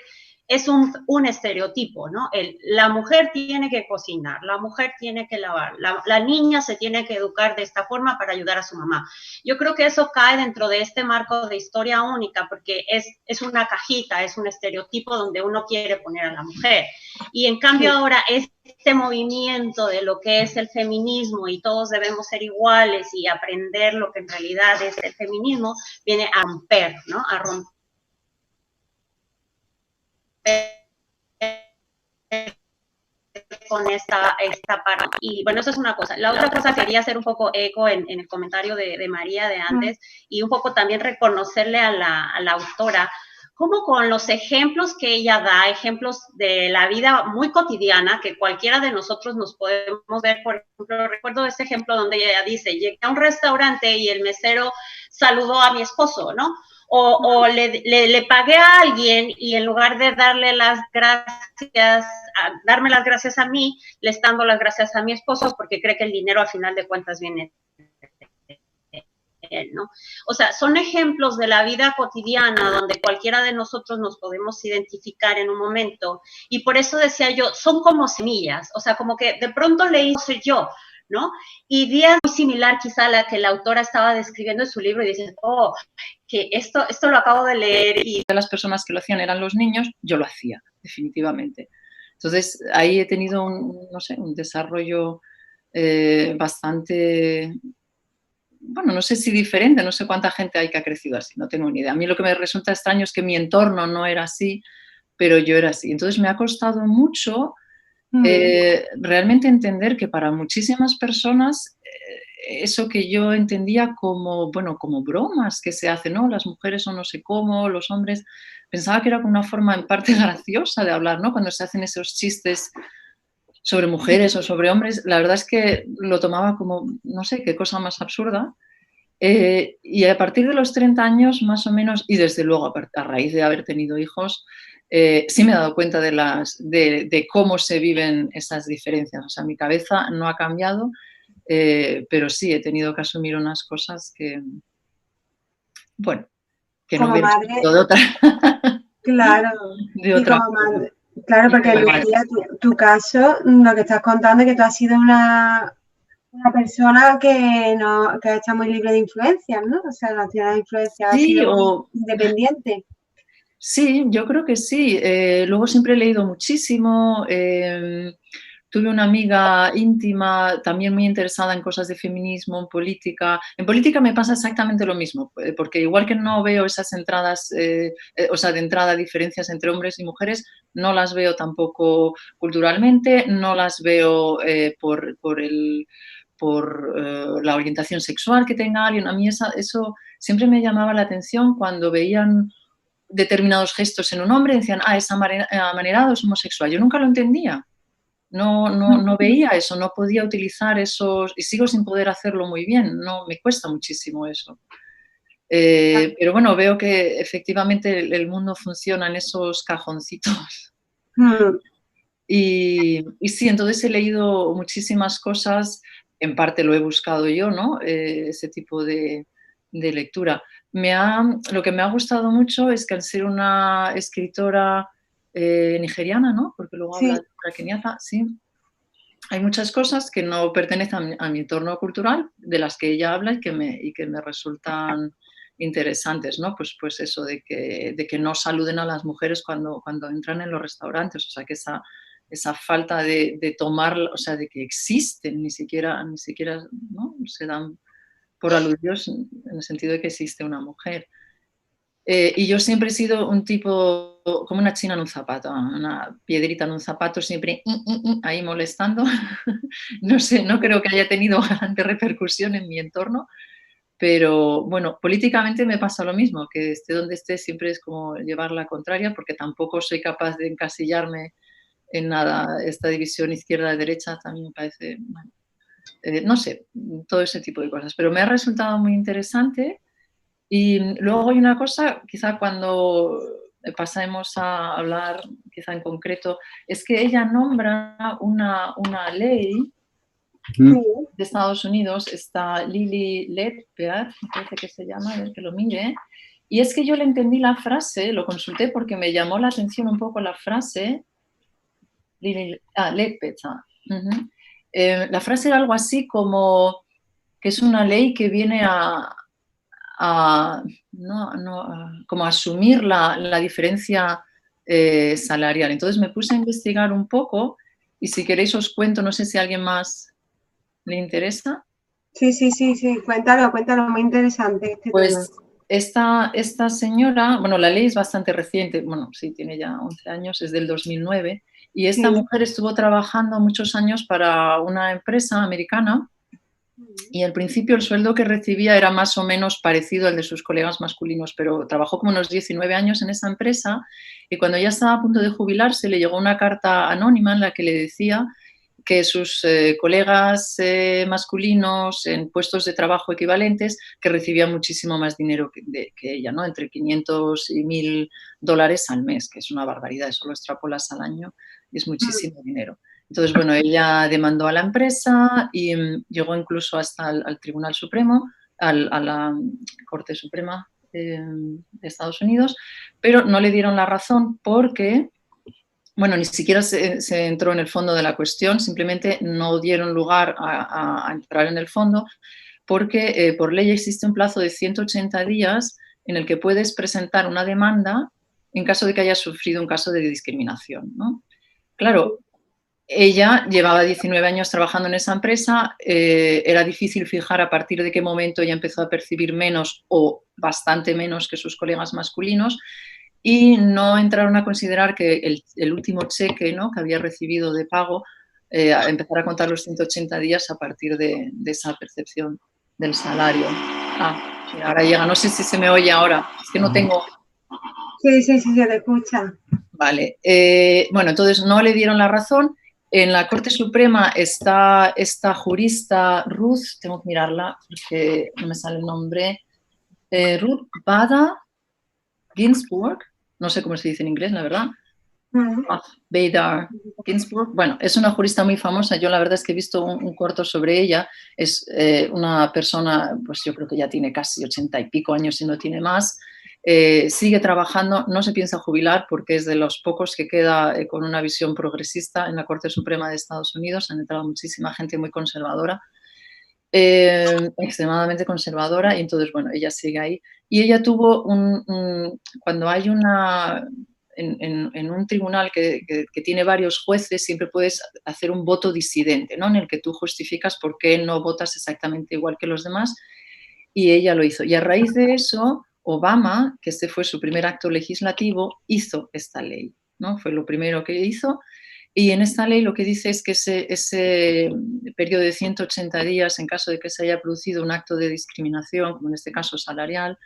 es un estereotipo, ¿no? La mujer tiene que cocinar, la mujer tiene que lavar, la niña se tiene que educar de esta forma para ayudar a su mamá. Yo creo que eso cae dentro de este marco de historia única, porque es una cajita, es un estereotipo donde uno quiere poner a la mujer. Y en cambio ahora este movimiento de lo que es el feminismo y todos debemos ser iguales y aprender lo que en realidad es el feminismo, viene a romper, ¿no? A romper con esta parte. Y bueno, eso es una cosa. La otra cosa quería hacer un poco eco en el comentario de María de antes y un poco también reconocerle a la autora como con los ejemplos que ella da, ejemplos de la vida muy cotidiana que cualquiera de nosotros nos podemos ver. Por ejemplo, recuerdo ese ejemplo donde ella dice, llegué a un restaurante y el mesero saludó a mi esposo, ¿no? O le pagué a alguien y en lugar de darle las gracias, darme las gracias a mí, le está dando las gracias a mi esposo porque cree que el dinero al final de cuentas viene de él, ¿no? O sea, son ejemplos de la vida cotidiana donde cualquiera de nosotros nos podemos identificar en un momento. Y por eso decía yo, son como semillas, o sea, como que de pronto leí, soy yo, ¿no? Y días muy similar quizá a la que la autora estaba describiendo en su libro y dices, oh, que esto lo acabo de leer. Y de las personas que lo hacían eran los niños, yo lo hacía, definitivamente. Entonces, ahí he tenido un desarrollo bastante, bueno, no sé si diferente, no sé cuánta gente hay que ha crecido así, no tengo ni idea. A mí lo que me resulta extraño es que mi entorno no era así, pero yo era así. Entonces, me ha costado mucho realmente entender que para muchísimas personas eso que yo entendía como, bueno, como bromas que se hacen, ¿no? Las mujeres o no sé cómo, los hombres, pensaba que era como una forma en parte graciosa de hablar, ¿no? Cuando se hacen esos chistes sobre mujeres o sobre hombres, la verdad es que lo tomaba como, no sé, qué cosa más absurda. Y a partir de los 30 años, más o menos, y desde luego a raíz de haber tenido hijos, sí me he dado cuenta de cómo se viven esas diferencias. O sea, mi cabeza no ha cambiado, pero sí he tenido que asumir unas cosas que, bueno, que no hubiera sido de otra. Claro, de otra forma. Claro, porque Lucía, tu caso, lo que estás contando es que tú has sido una persona que está muy libre de influencias, ¿no? O sea, no tiene influencia, ha sido independiente. Sí, yo creo que sí. Luego siempre he leído muchísimo. Tuve una amiga íntima también muy interesada en cosas de feminismo, en política. En política me pasa exactamente lo mismo, porque igual que no veo esas entradas, o sea, de entrada diferencias entre hombres y mujeres, no las veo tampoco culturalmente, no las veo por la orientación sexual que tenga alguien. A mí eso siempre me llamaba la atención cuando veían determinados gestos en un hombre y decían, es amanerado, es homosexual. Yo nunca lo entendía. No veía eso, no podía utilizar esos, y sigo sin poder hacerlo muy bien, no, me cuesta muchísimo eso. Pero bueno, veo que efectivamente el mundo funciona en esos cajoncitos. Y sí, entonces he leído muchísimas cosas, en parte lo he buscado yo, ¿no? Ese tipo de lectura. Lo que me ha gustado mucho es que al ser una escritora nigeriana, ¿no? Porque luego habla de la keniata, sí. Hay muchas cosas que no pertenecen a mi entorno cultural, de las que ella habla y que me resultan interesantes, ¿no? Pues eso de que no saluden a las mujeres cuando entran en los restaurantes, o sea que esa falta de tomar, o sea, de que existen, ni siquiera ¿no? Se dan por aludidos en el sentido de que existe una mujer. Y yo siempre he sido un tipo, como una china en un zapato, una piedrita en un zapato, siempre ahí molestando. No sé, no creo que haya tenido grande repercusión en mi entorno, pero bueno, políticamente me pasa lo mismo, que esté donde esté siempre es como llevar la contraria, porque tampoco soy capaz de encasillarme en nada. Esta división izquierda-derecha también me parece, bueno, no sé, todo ese tipo de cosas, pero me ha resultado muy interesante. Y luego hay una cosa, quizá cuando pasemos a hablar quizá en concreto, es que ella nombra una ley de Estados Unidos, está Lilly Ledbetter, me parece que se llama, a ver que lo mire, y es que yo le entendí la frase, lo consulté porque me llamó la atención un poco la frase, Ledbetter, la frase era algo así como que es una ley que viene como asumir la diferencia salarial. Entonces me puse a investigar un poco y si queréis os cuento, no sé si a alguien más le interesa. Sí, cuéntalo, muy interesante este pues tema. esta señora, bueno, la ley es bastante reciente, bueno, sí, tiene ya 11 años, es del 2009, y esta mujer estuvo trabajando muchos años para una empresa americana y al principio el sueldo que recibía era más o menos parecido al de sus colegas masculinos, pero trabajó como unos 19 años en esa empresa y cuando ya estaba a punto de jubilarse le llegó una carta anónima en la que le decía que sus colegas masculinos en puestos de trabajo equivalentes que recibían muchísimo más dinero que ella, ¿no? Entre 500 y 1.000 dólares al mes, que es una barbaridad, eso lo extrapolas al año y es muchísimo dinero. Entonces, bueno, ella demandó a la empresa y llegó incluso hasta el Tribunal Supremo, a la Corte Suprema de Estados Unidos, pero no le dieron la razón porque, bueno, ni siquiera se entró en el fondo de la cuestión, simplemente no dieron lugar a entrar en el fondo porque por ley existe un plazo de 180 días en el que puedes presentar una demanda en caso de que hayas sufrido un caso de discriminación, ¿no? Claro, ella llevaba 19 años trabajando en esa empresa, era difícil fijar a partir de qué momento ella empezó a percibir menos o bastante menos que sus colegas masculinos y no entraron a considerar que el último cheque, ¿no?, que había recibido de pago, empezar a contar los 180 días a partir de esa percepción del salario. Ahora llega, no sé si se me oye ahora, es que no tengo... Sí, se te escucha. Vale, bueno, entonces no le dieron la razón. En la Corte Suprema está esta jurista Ruth, tengo que mirarla porque no me sale el nombre, Ruth Bader Ginsburg, no sé cómo se dice en inglés, la verdad. Bader Ginsburg, bueno, es una jurista muy famosa, yo la verdad es que he visto un corto sobre ella, es una persona, pues yo creo que ya tiene casi 80 y pico años si no tiene más, sigue trabajando, no se piensa jubilar porque es de los pocos que queda con una visión progresista en la Corte Suprema de Estados Unidos, han entrado muchísima gente muy conservadora, extremadamente conservadora, y entonces, bueno, ella sigue ahí. Y ella tuvo cuando hay en un tribunal que tiene varios jueces, siempre puedes hacer un voto disidente, ¿no?, en el que tú justificas por qué no votas exactamente igual que los demás, y ella lo hizo. Y a raíz de eso, Obama, que este fue su primer acto legislativo, hizo esta ley, ¿no? Fue lo primero que hizo. Y en esta ley lo que dice es que ese periodo de 180 días, en caso de que se haya producido un acto de discriminación, como en este caso salarial,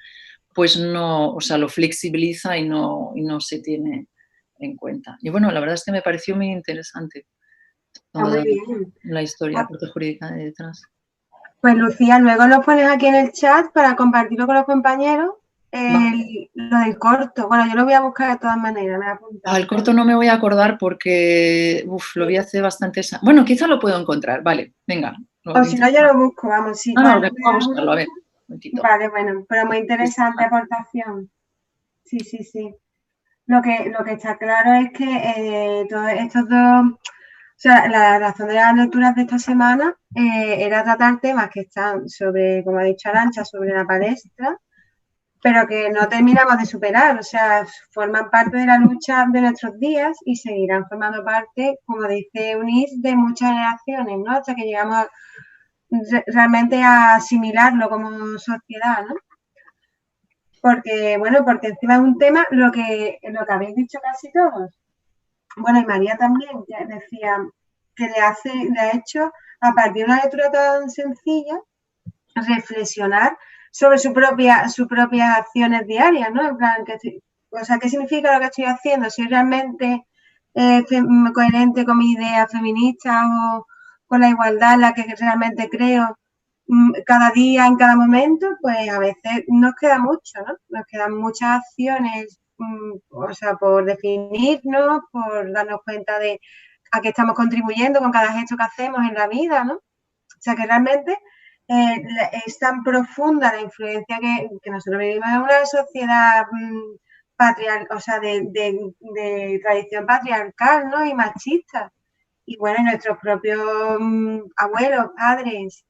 pues no, o sea, lo flexibiliza y no se tiene en cuenta. Y bueno, la verdad es que me pareció muy interesante toda la historia, la parte jurídica de detrás. Pues Lucía, luego lo pones aquí en el chat para compartirlo con los compañeros. Lo del corto, bueno, yo lo voy a buscar de todas maneras, me he apuntado. El corto no me voy a acordar porque lo vi hace bastantes años. Bueno, quizá lo puedo encontrar, vale, venga. O si no, yo lo busco, vamos. Sí, vamos a buscarlo, a ver. Vale, bueno, pero muy interesante aportación. Sí. Lo que está claro es que todos estos dos, o sea, la razón de las lecturas de esta semana era tratar temas que están sobre, como ha dicho Arantxa, sobre la palestra, pero que no terminamos de superar, o sea, forman parte de la lucha de nuestros días y seguirán formando parte, como dice Eunice, de muchas generaciones, ¿no? Hasta que llegamos realmente a asimilarlo como sociedad, ¿no? Porque, bueno, porque encima es un tema, lo que habéis dicho casi todos. Bueno, y María también ya decía que le ha hecho, a partir de una lectura tan sencilla, reflexionar sobre sus propias acciones diarias, ¿no? En plan, o sea, ¿qué significa lo que estoy haciendo? Si es realmente coherente con mi idea feminista o con la igualdad en la que realmente creo cada día, en cada momento, pues a veces nos queda mucho, ¿no? Nos quedan muchas acciones, o sea, por definirnos, por darnos cuenta de a qué estamos contribuyendo con cada gesto que hacemos en la vida, ¿no? O sea, que realmente es tan profunda la influencia que nosotros vivimos en una sociedad patriarcal, o sea, de tradición patriarcal, ¿no? Y machista. Y bueno, nuestros propios abuelos, padres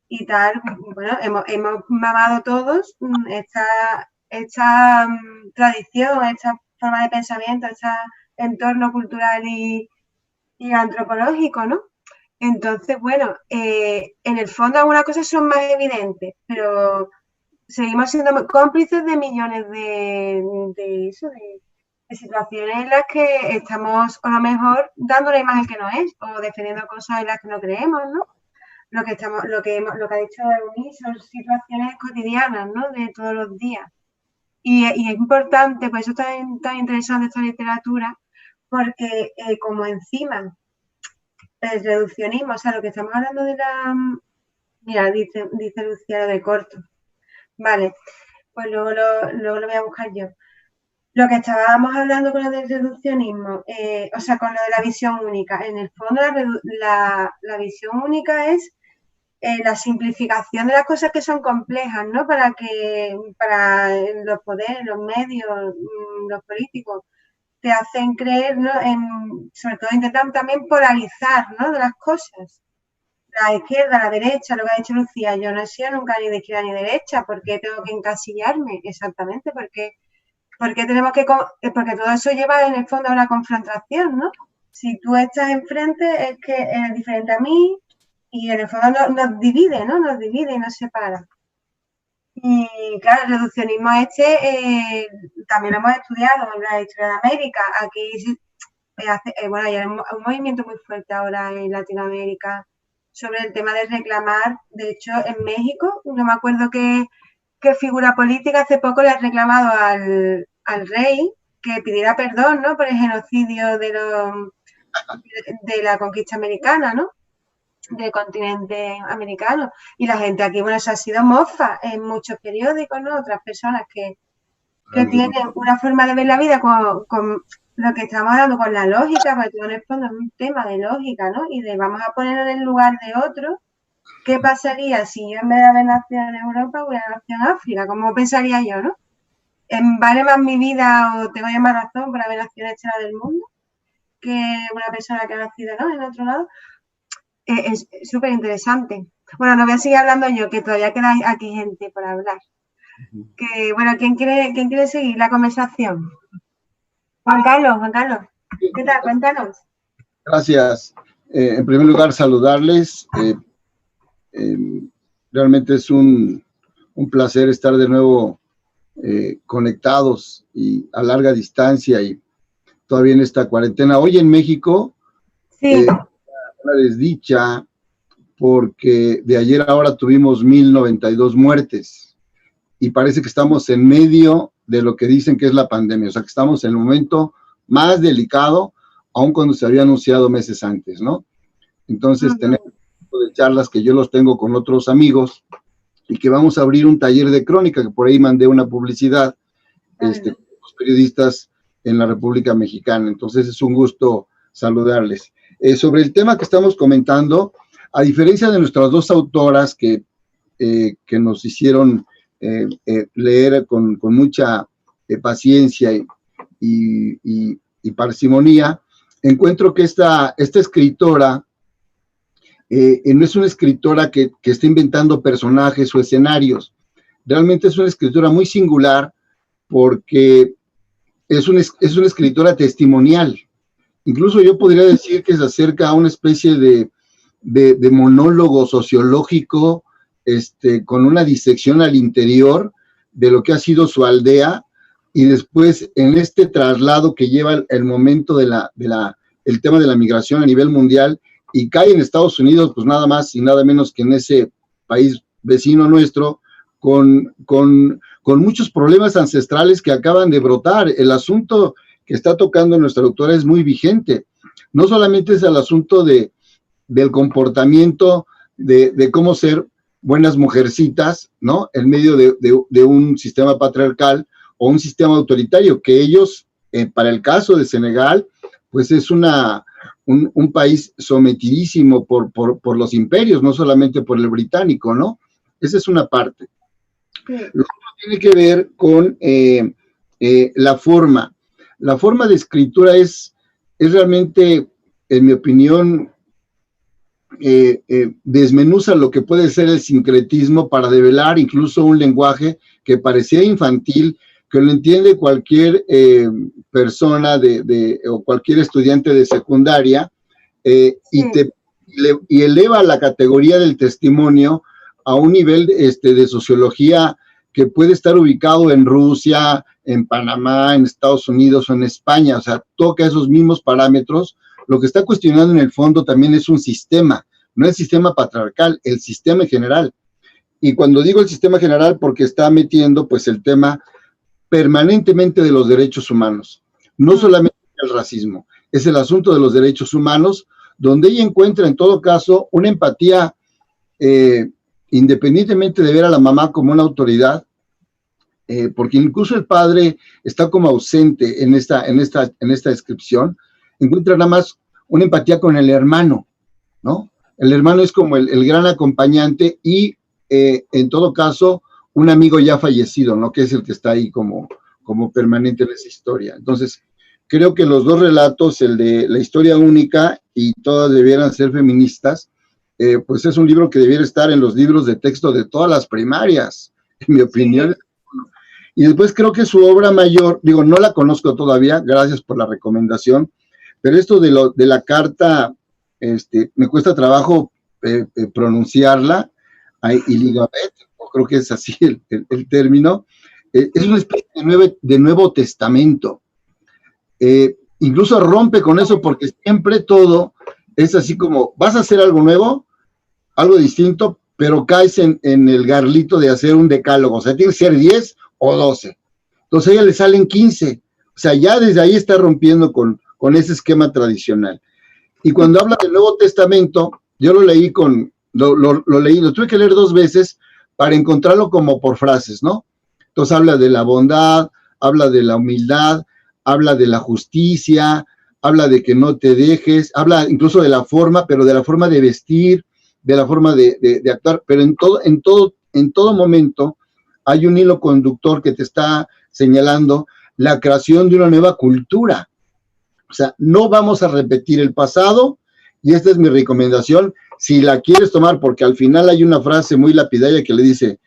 y tal, bueno, hemos mamado todos esta tradición, esta forma de pensamiento, este entorno cultural y antropológico, ¿no? Entonces, bueno, en el fondo algunas cosas son más evidentes, pero seguimos siendo cómplices de millones de situaciones en las que estamos a lo mejor dando una imagen que no es, o defendiendo cosas en las que no creemos, ¿no? Lo que ha dicho Eunice son situaciones cotidianas, ¿no? De todos los días. Y es importante, por eso es tan interesante esta literatura, porque como encima el reduccionismo, o sea, lo que estamos hablando de la... Mira, dice Luciano de Corto. Vale, pues luego lo voy a buscar yo. Lo que estábamos hablando con lo del reduccionismo, o sea, con lo de la visión única. En el fondo, la visión única es la simplificación de las cosas que son complejas, ¿no? Para los poderes, los medios, los políticos, te hacen creer, ¿no? Sobre todo intentan también polarizar, ¿no? De las cosas. La izquierda, la derecha, lo que ha dicho Lucía, yo no he sido nunca ni de izquierda ni de derecha, ¿por qué tengo que encasillarme? Exactamente, porque todo eso lleva en el fondo a una confrontación, ¿no? Si tú estás enfrente es que eres diferente a mí y en el fondo nos divide, ¿no? Nos divide y nos separa. Y claro, el reduccionismo también lo hemos estudiado en la historia de América. Aquí bueno, hay un movimiento muy fuerte ahora en Latinoamérica sobre el tema de reclamar. De hecho, en México, no me acuerdo qué figura política hace poco le ha reclamado al rey que pidiera perdón, ¿no? Por el genocidio de la conquista americana, ¿no? Del continente americano. Y la gente aquí, bueno, eso ha sido mofa en muchos periódicos, ¿no? Otras personas que tienen una forma de ver la vida con lo que estamos hablando, con la lógica, porque todo en el fondo es un tema de lógica, ¿no? Y de vamos a poner en el lugar de otro. ¿Qué pasaría si yo en vez de haber nacido en Europa hubiera nacido en África? ¿Cómo pensaría yo, no? ¿Vale más mi vida o tengo yo más razón por haber nacido en este lado del mundo que una persona que ha nacido, ¿no? En otro lado? Es súper interesante. Bueno, no voy a seguir hablando yo, que todavía queda aquí gente por hablar. Que, bueno, ¿quién quiere seguir la conversación? Juan Carlos, ¿qué tal? Cuéntanos. Gracias. En primer lugar, saludarles. Realmente es un placer estar de nuevo conectados y a larga distancia y todavía en esta cuarentena. Hoy en México, sí. Una desdicha porque de ayer a ahora tuvimos 1092 muertes y parece que estamos en medio de lo que dicen que es la pandemia, o sea que estamos en el momento más delicado, aun cuando se había anunciado meses antes, ¿no? Entonces tenemos un tipo de charlas que yo los tengo con otros amigos y que vamos a abrir un taller de crónica, que por ahí mandé una publicidad, los periodistas en la República Mexicana. Entonces es un gusto saludarles. Sobre el tema que estamos comentando, a diferencia de nuestras dos autoras que nos hicieron leer con mucha paciencia y parsimonía, encuentro que esta escritora no es una escritora que está inventando personajes o escenarios, realmente es una escritura muy singular porque es una escritura testimonial. Incluso yo podría decir que se acerca a una especie de monólogo sociológico, con una disección al interior de lo que ha sido su aldea, y después en este traslado que lleva el momento el tema de la migración a nivel mundial, y cae en Estados Unidos, pues nada más y nada menos que en ese país vecino nuestro, con muchos problemas ancestrales que acaban de brotar. El asunto que está tocando nuestra autora es muy vigente. No solamente es el asunto del comportamiento, de cómo ser buenas mujercitas, ¿no? En medio de un sistema patriarcal o un sistema autoritario, que ellos, para el caso de Senegal, pues es un país sometidísimo por los imperios, no solamente por el británico, ¿no? Esa es una parte. Sí. Lo otro tiene que ver con la forma. La forma de escritura es realmente, en mi opinión, desmenuza lo que puede ser el sincretismo para develar incluso un lenguaje que parecía infantil, que lo entiende cualquier persona o cualquier estudiante de secundaria, sí. y eleva la categoría del testimonio a un nivel de sociología que puede estar ubicado en Rusia, en Panamá, en Estados Unidos o en España. O sea, toca esos mismos parámetros. Lo que está cuestionando en el fondo también es un sistema, no el sistema patriarcal, el sistema general. Y cuando digo el sistema general, porque está metiendo pues el tema permanentemente de los derechos humanos, no solamente el racismo, es el asunto de los derechos humanos, donde ella encuentra en todo caso una empatía, independientemente de ver a la mamá como una autoridad, porque incluso el padre está como ausente en esta descripción, encuentra nada más una empatía con el hermano, ¿no? El hermano es como el gran acompañante y, en todo caso, un amigo ya fallecido, ¿no? Que es el que está ahí como permanente en esa historia. Entonces, creo que los dos relatos, el de La historia única y Todas debieran ser feministas, pues es un libro que debiera estar en los libros de texto de todas las primarias, en mi opinión. Y después creo que su obra mayor, digo, no la conozco todavía, gracias por la recomendación, pero esto de la carta, me cuesta trabajo pronunciarla, Iligabet, creo que es así el término, es una especie de Nuevo Testamento. Incluso rompe con eso porque siempre todo es así como, vas a hacer algo nuevo, algo distinto, pero caes en el garlito de hacer un decálogo, o sea, tiene que ser 10 o 12. Entonces a ella le salen 15, o sea, ya desde ahí está rompiendo con ese esquema tradicional. Y cuando habla del Nuevo Testamento, yo lo leí lo tuve que leer 2 veces para encontrarlo como por frases, ¿no? Entonces habla de la bondad, habla de la humildad, habla de la justicia, habla de que no te dejes, habla incluso de la forma, pero de la forma de vestir, de la forma de actuar, pero en todo momento hay un hilo conductor que te está señalando la creación de una nueva cultura. O sea, no vamos a repetir el pasado, y esta es mi recomendación, si la quieres tomar, porque al final hay una frase muy lapidaria que le dice,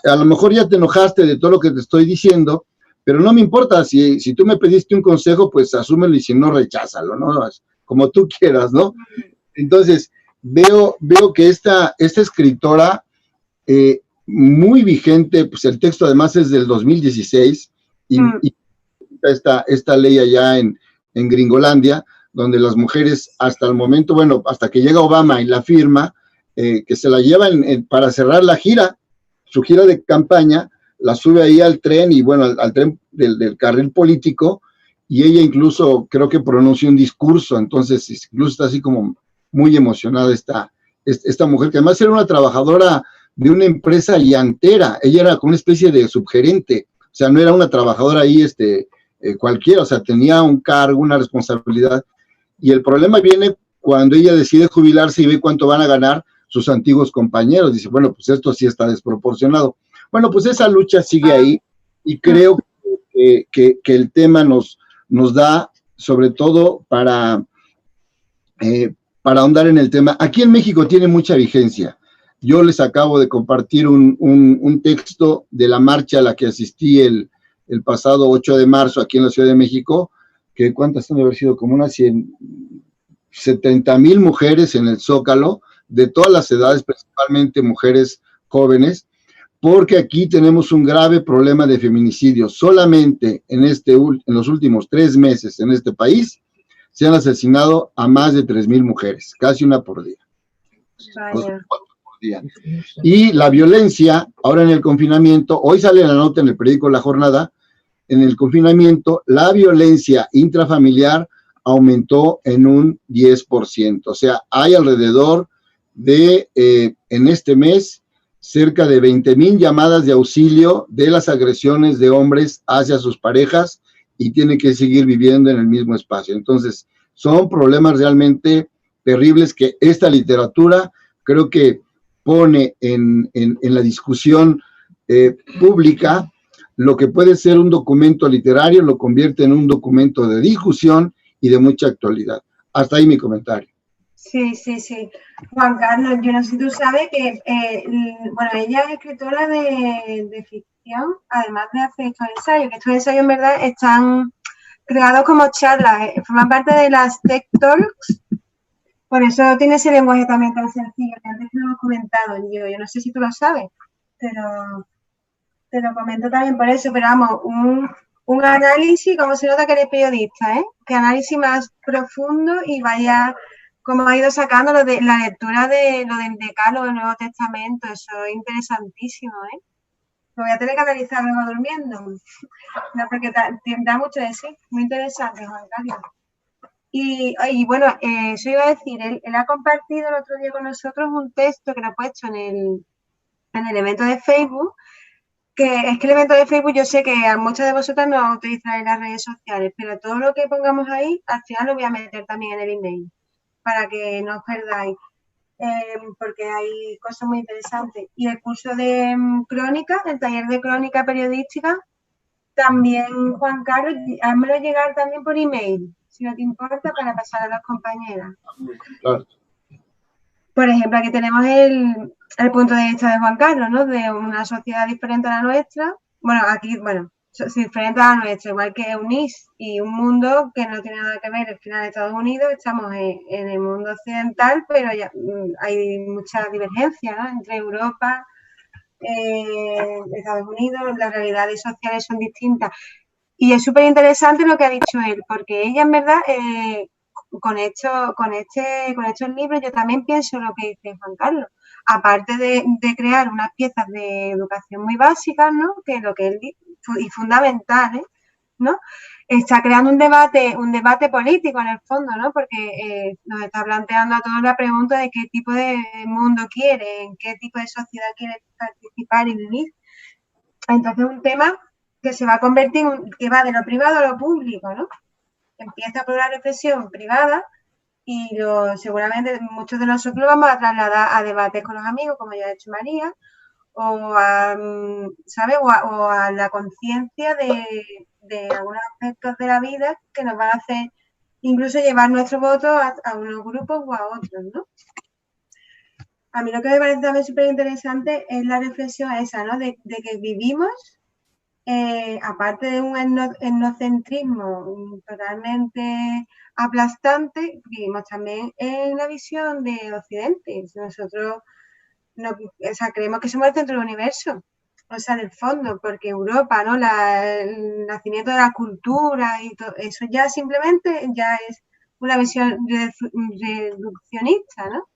a lo mejor ya te enojaste de todo lo que te estoy diciendo, pero no me importa, si tú me pediste un consejo, pues asúmelo, y si no, recházalo, ¿no? Como tú quieras, ¿no? Entonces, veo que esta escritora, muy vigente, pues el texto además es del 2016, y esta ley allá en Gringolandia, donde las mujeres hasta el momento, bueno, hasta que llega Obama y la firma, que se la llevan para cerrar la gira, su gira de campaña, la sube ahí al tren, y bueno, al tren del carril político, y ella incluso creo que pronuncia un discurso, entonces incluso está así como muy emocionada esta mujer, que además era una trabajadora de una empresa llantera, ella era como una especie de subgerente, o sea, no era una trabajadora ahí cualquiera, o sea, tenía un cargo, una responsabilidad, y el problema viene cuando ella decide jubilarse y ve cuánto van a ganar sus antiguos compañeros, dice, bueno, pues esto sí está desproporcionado. Bueno, pues esa lucha sigue ahí, y creo que el tema nos da, sobre todo para ahondar en el tema. Aquí en México tiene mucha vigencia. Yo les acabo de compartir un texto de la marcha a la que asistí el pasado 8 de marzo aquí en la Ciudad de México, que ¿cuántas han de haber sido? Como unas 70,000 mujeres en el Zócalo, de todas las edades, principalmente mujeres jóvenes, porque aquí tenemos un grave problema de feminicidio. Solamente en los últimos 3 meses en este país se han asesinado a más de 3,000 mujeres, casi una por día. Vaya. Y la violencia, ahora en el confinamiento, hoy sale la nota en el periódico La Jornada, en el confinamiento, la violencia intrafamiliar aumentó en un 10%. O sea, hay alrededor de, en este mes, cerca de 20,000 llamadas de auxilio de las agresiones de hombres hacia sus parejas y tienen que seguir viviendo en el mismo espacio. Entonces, son problemas realmente terribles que esta literatura creo que pone en la discusión pública. Lo que puede ser un documento literario lo convierte en un documento de discusión y de mucha actualidad. Hasta ahí mi comentario. Sí, sí, sí. Juan Carlos, yo no sé si tú sabes que, bueno, ella es escritora de ficción, además de hacer estos ensayos, que estos ensayos en verdad están creados como charlas, forman parte de las Tech Talks, por eso tiene ese lenguaje también tan sencillo, que antes lo hemos comentado, yo no sé si tú lo sabes, pero te lo comento también por eso, pero vamos, un análisis, como se nota que eres periodista, ¿eh? Que análisis más profundo y vaya, como ha ido sacando lo de la lectura de lo del Decálogo del Nuevo Testamento, eso es interesantísimo, ¿eh? Lo voy a tener que analizar luego durmiendo, no, porque da mucho de sí, muy interesante, Juan Carlos. Y bueno, eso iba a decir, él ha compartido el otro día con nosotros un texto que lo ha puesto en el evento de Facebook, que es que el evento de Facebook yo sé que a muchas de vosotras no utilizáis las redes sociales, pero todo lo que pongamos ahí, al final lo voy a meter también en el email, para que no os perdáis, porque hay cosas muy interesantes. Y el curso de crónica, el taller de crónica periodística, también, Juan Carlos, házmelo llegar también por email, si no te importa, para pasar a las compañeras. Claro. Por ejemplo, aquí tenemos el punto de vista de Juan Carlos, ¿no? De una sociedad diferente a la nuestra. Bueno, aquí, diferente a la nuestra, igual que UNIS y un mundo que no tiene nada que ver. Al final, Estados Unidos, estamos en el mundo occidental, pero ya hay mucha divergencia, ¿no? Entre Europa, Estados Unidos, las realidades sociales son distintas. Y es súper interesante lo que ha dicho él, porque ella, en verdad, con estos libros yo también pienso lo que dice Juan Carlos. Aparte de crear unas piezas de educación muy básicas, ¿no? Que es lo que él dice, y fundamentales, ¿no? Está creando un debate político en el fondo, ¿no? Porque nos está planteando a todos la pregunta de qué tipo de mundo quiere, en qué tipo de sociedad quiere participar y vivir. Entonces, un tema que se va a convertir que va de lo privado a lo público, ¿no? Empieza por la reflexión privada y seguramente muchos de nosotros lo vamos a trasladar a debates con los amigos, como ya ha hecho María, o a, ¿sabes? O a la conciencia de algunos aspectos de la vida que nos van a hacer incluso llevar nuestro voto a unos grupos o a otros, ¿no? A mí lo que me parece también súper interesante es la reflexión esa, ¿no? De que vivimos, aparte de un etnocentrismo totalmente aplastante, vivimos también en la visión de Occidente. Nosotros creemos que somos el centro del universo, o sea, del fondo, porque Europa, ¿no? El nacimiento de la cultura y todo eso ya simplemente ya es una visión reduccionista, ¿no?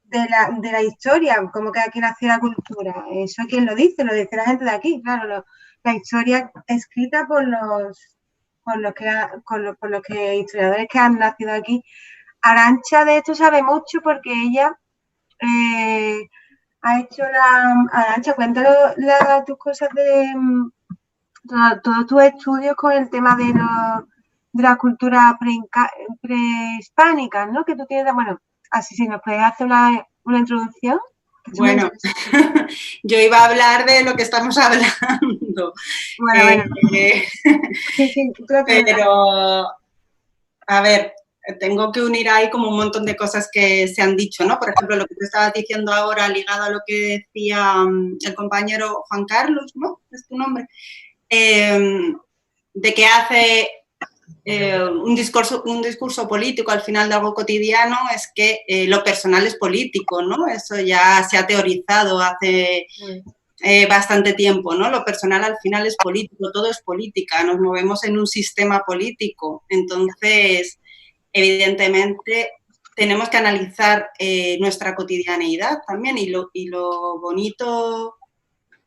De la historia, como que aquí nació la cultura. Eso quién lo dice la gente de aquí, claro, la historia escrita por los historiadores que han nacido aquí. Arantxa de esto sabe mucho porque ella ha hecho Arantxa, cuéntanos tus cosas de todos tus estudios con el tema de la cultura prehispánica, ¿no? Que tú tienes, bueno, así si nos puedes hacer una introducción. Bueno, yo iba a hablar de lo que estamos hablando. Bueno. Pero, a ver, tengo que unir ahí como un montón de cosas que se han dicho, ¿no? Por ejemplo, lo que tú estabas diciendo ahora, ligado a lo que decía el compañero Juan Carlos, ¿no? Es tu nombre. De que hace un discurso político al final de algo cotidiano, es que lo personal es político, ¿no? Eso ya se ha teorizado hace bastante tiempo, ¿no? Lo personal al final es político, todo es política, nos movemos en un sistema político. Entonces, evidentemente, tenemos que analizar nuestra cotidianeidad también, y lo bonito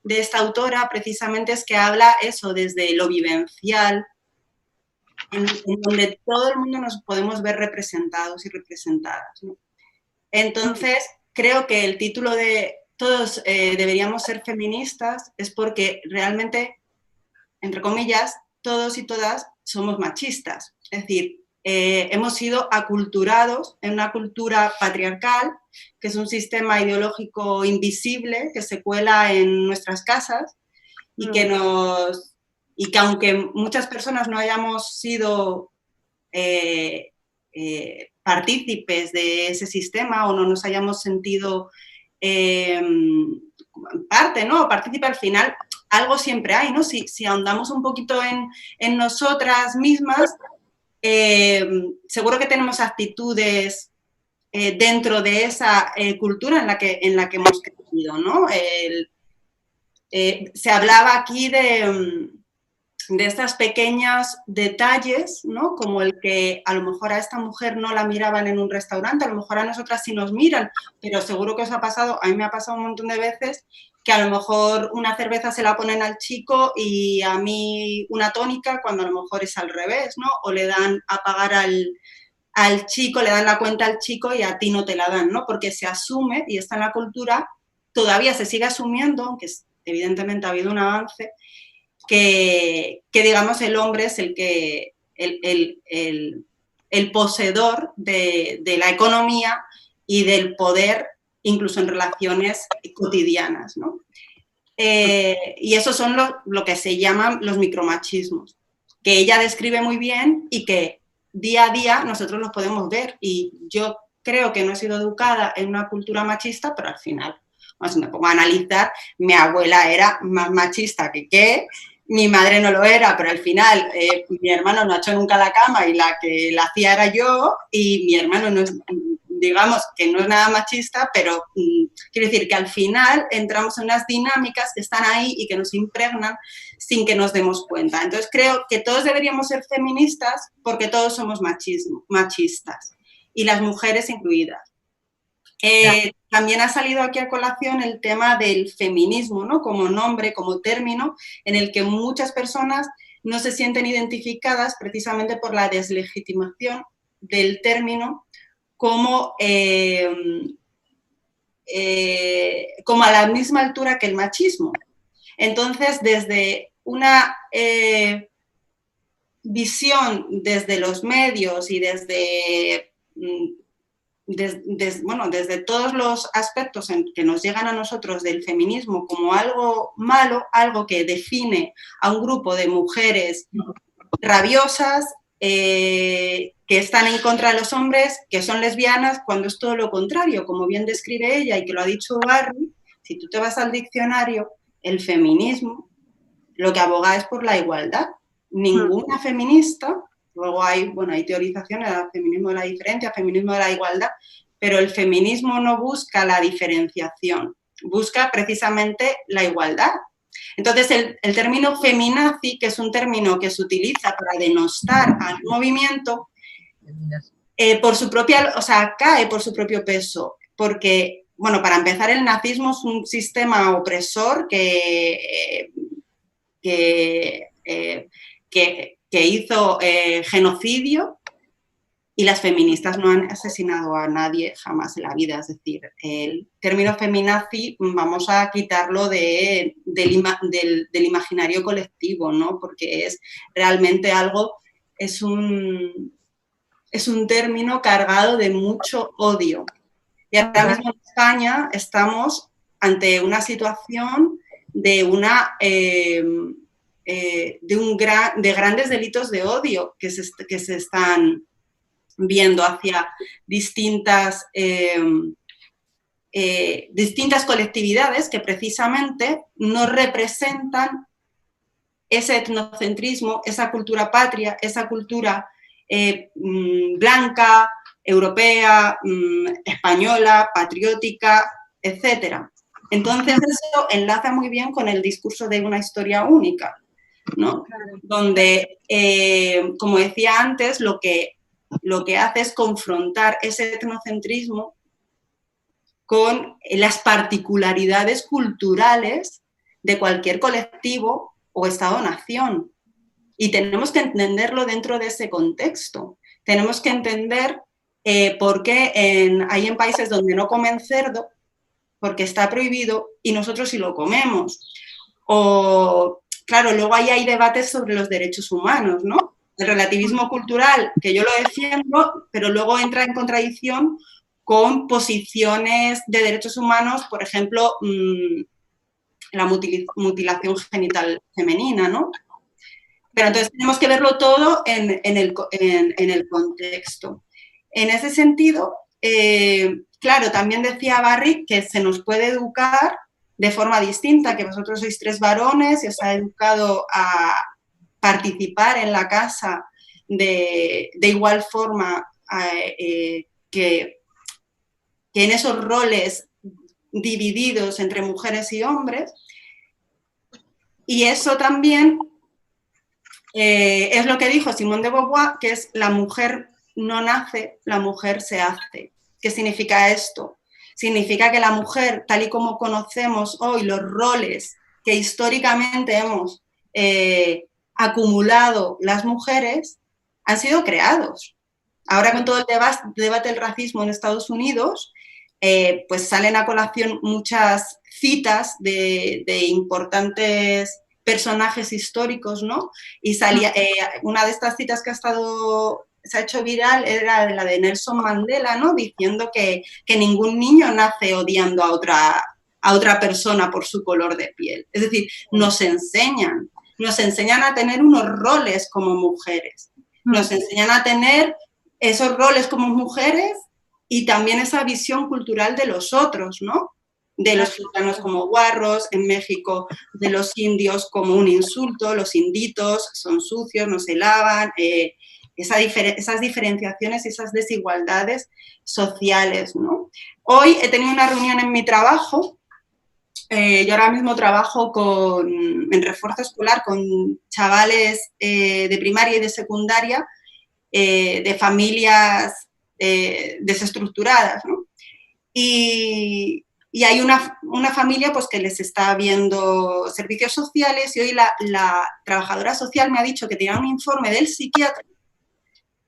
de esta autora precisamente es que habla eso desde lo vivencial, en donde todo el mundo nos podemos ver representados y representadas, ¿no? Entonces, creo que el título de Todos deberíamos ser feministas es porque realmente, entre comillas, todos y todas somos machistas. Es decir, hemos sido aculturados en una cultura patriarcal, que es un sistema ideológico invisible que se cuela en nuestras casas y que aunque muchas personas no hayamos sido partícipes de ese sistema o no nos hayamos sentido parte, ¿no? Partícipe, al final algo siempre hay, ¿no? Si ahondamos un poquito en nosotras mismas, seguro que tenemos actitudes dentro de esa cultura en la que hemos crecido, ¿no? Se hablaba aquí de estos pequeños detalles, ¿no? Como el que a lo mejor a esta mujer no la miraban en un restaurante, a lo mejor a nosotras sí nos miran, pero seguro que os ha pasado, a mí me ha pasado un montón de veces, que a lo mejor una cerveza se la ponen al chico y a mí una tónica, cuando a lo mejor es al revés, ¿no? O le dan a pagar al chico, le dan la cuenta al chico y a ti no te la dan, ¿no? Porque se asume, y está en la cultura, todavía se sigue asumiendo, aunque evidentemente ha habido un avance, que digamos el hombre es el poseedor de la economía y del poder, incluso en relaciones cotidianas, ¿no? Y esos son lo que se llaman los micromachismos, que ella describe muy bien y que día a día nosotros los podemos ver. Y yo creo que no he sido educada en una cultura machista, pero al final, si me pongo a analizar, mi abuela era más machista que mi madre no lo era, pero al final mi hermano no ha hecho nunca la cama y la que la hacía era yo, y mi hermano no es, digamos que no es nada machista, pero quiero decir que al final entramos en unas dinámicas que están ahí y que nos impregnan sin que nos demos cuenta. Entonces creo que todos deberíamos ser feministas porque todos somos machistas, y las mujeres incluidas. También ha salido aquí a colación el tema del feminismo, ¿no? Como nombre, como término, en el que muchas personas no se sienten identificadas precisamente por la deslegitimación del término como a la misma altura que el machismo. Entonces, desde una visión desde los medios y desde todos los aspectos en que nos llegan a nosotros del feminismo como algo malo, algo que define a un grupo de mujeres rabiosas, que están en contra de los hombres, que son lesbianas, cuando es todo lo contrario, como bien describe ella y que lo ha dicho Barry. Si tú te vas al diccionario, el feminismo lo que aboga es por la igualdad. Ninguna feminista... Luego hay teorizaciones del feminismo de la diferencia, feminismo de la igualdad, pero el feminismo no busca la diferenciación, busca precisamente la igualdad. Entonces, el término feminazi, que es un término que se utiliza para denostar al movimiento, por su propia, cae por su propio peso, porque, para empezar, el nazismo es un sistema opresor que hizo genocidio, y las feministas no han asesinado a nadie jamás en la vida. Es decir, el término feminazi vamos a quitarlo del imaginario colectivo, ¿no? Porque es realmente es un término cargado de mucho odio. Y ahora mismo en España estamos ante una situación de grandes delitos de odio que se están viendo hacia distintas colectividades que precisamente no representan ese etnocentrismo, esa cultura patria, esa cultura blanca, europea, española, patriótica, etc. Entonces eso enlaza muy bien con el discurso de una historia única, ¿no? Donde, como decía antes, lo que hace es confrontar ese etnocentrismo con las particularidades culturales de cualquier colectivo o Estado-nación. Y tenemos que entenderlo dentro de ese contexto. Tenemos que entender por qué hay en países donde no comen cerdo, porque está prohibido, y nosotros sí lo comemos. O, claro, luego ahí hay debates sobre los derechos humanos, ¿no? El relativismo cultural, que yo lo defiendo, pero luego entra en contradicción con posiciones de derechos humanos, por ejemplo, la mutilación genital femenina, ¿no? Pero entonces tenemos que verlo todo en el contexto. En ese sentido, claro, también decía Barry que se nos puede educar de forma distinta, que vosotros sois 3 varones y os ha educado a participar en la casa de igual forma que en esos roles divididos entre mujeres y hombres. Y eso también es lo que dijo Simone de Beauvoir, que es la mujer no nace, la mujer se hace. ¿Qué significa esto? Significa que la mujer, tal y como conocemos hoy los roles que históricamente hemos acumulado las mujeres, han sido creados. Ahora con todo el debate del racismo en Estados Unidos, pues salen a colación muchas citas de importantes personajes históricos, ¿no? Y salía, una de estas citas que se ha hecho viral era la de Nelson Mandela, ¿no? Diciendo que ningún niño nace odiando a otra persona por su color de piel. Es decir, nos enseñan a tener unos roles como mujeres, nos enseñan a tener esos roles como mujeres y también esa visión cultural de los otros, ¿no? De los gitanos como guarros, en México de los indios como un insulto, los inditos son sucios, no se lavan, esas diferenciaciones y esas desigualdades sociales, ¿no? Hoy he tenido una reunión en mi trabajo, yo ahora mismo trabajo en refuerzo escolar con chavales de primaria y de secundaria de familias desestructuradas, ¿no? Y hay una familia pues, que les está viendo servicios sociales y hoy la trabajadora social me ha dicho que tenía un informe del psiquiatra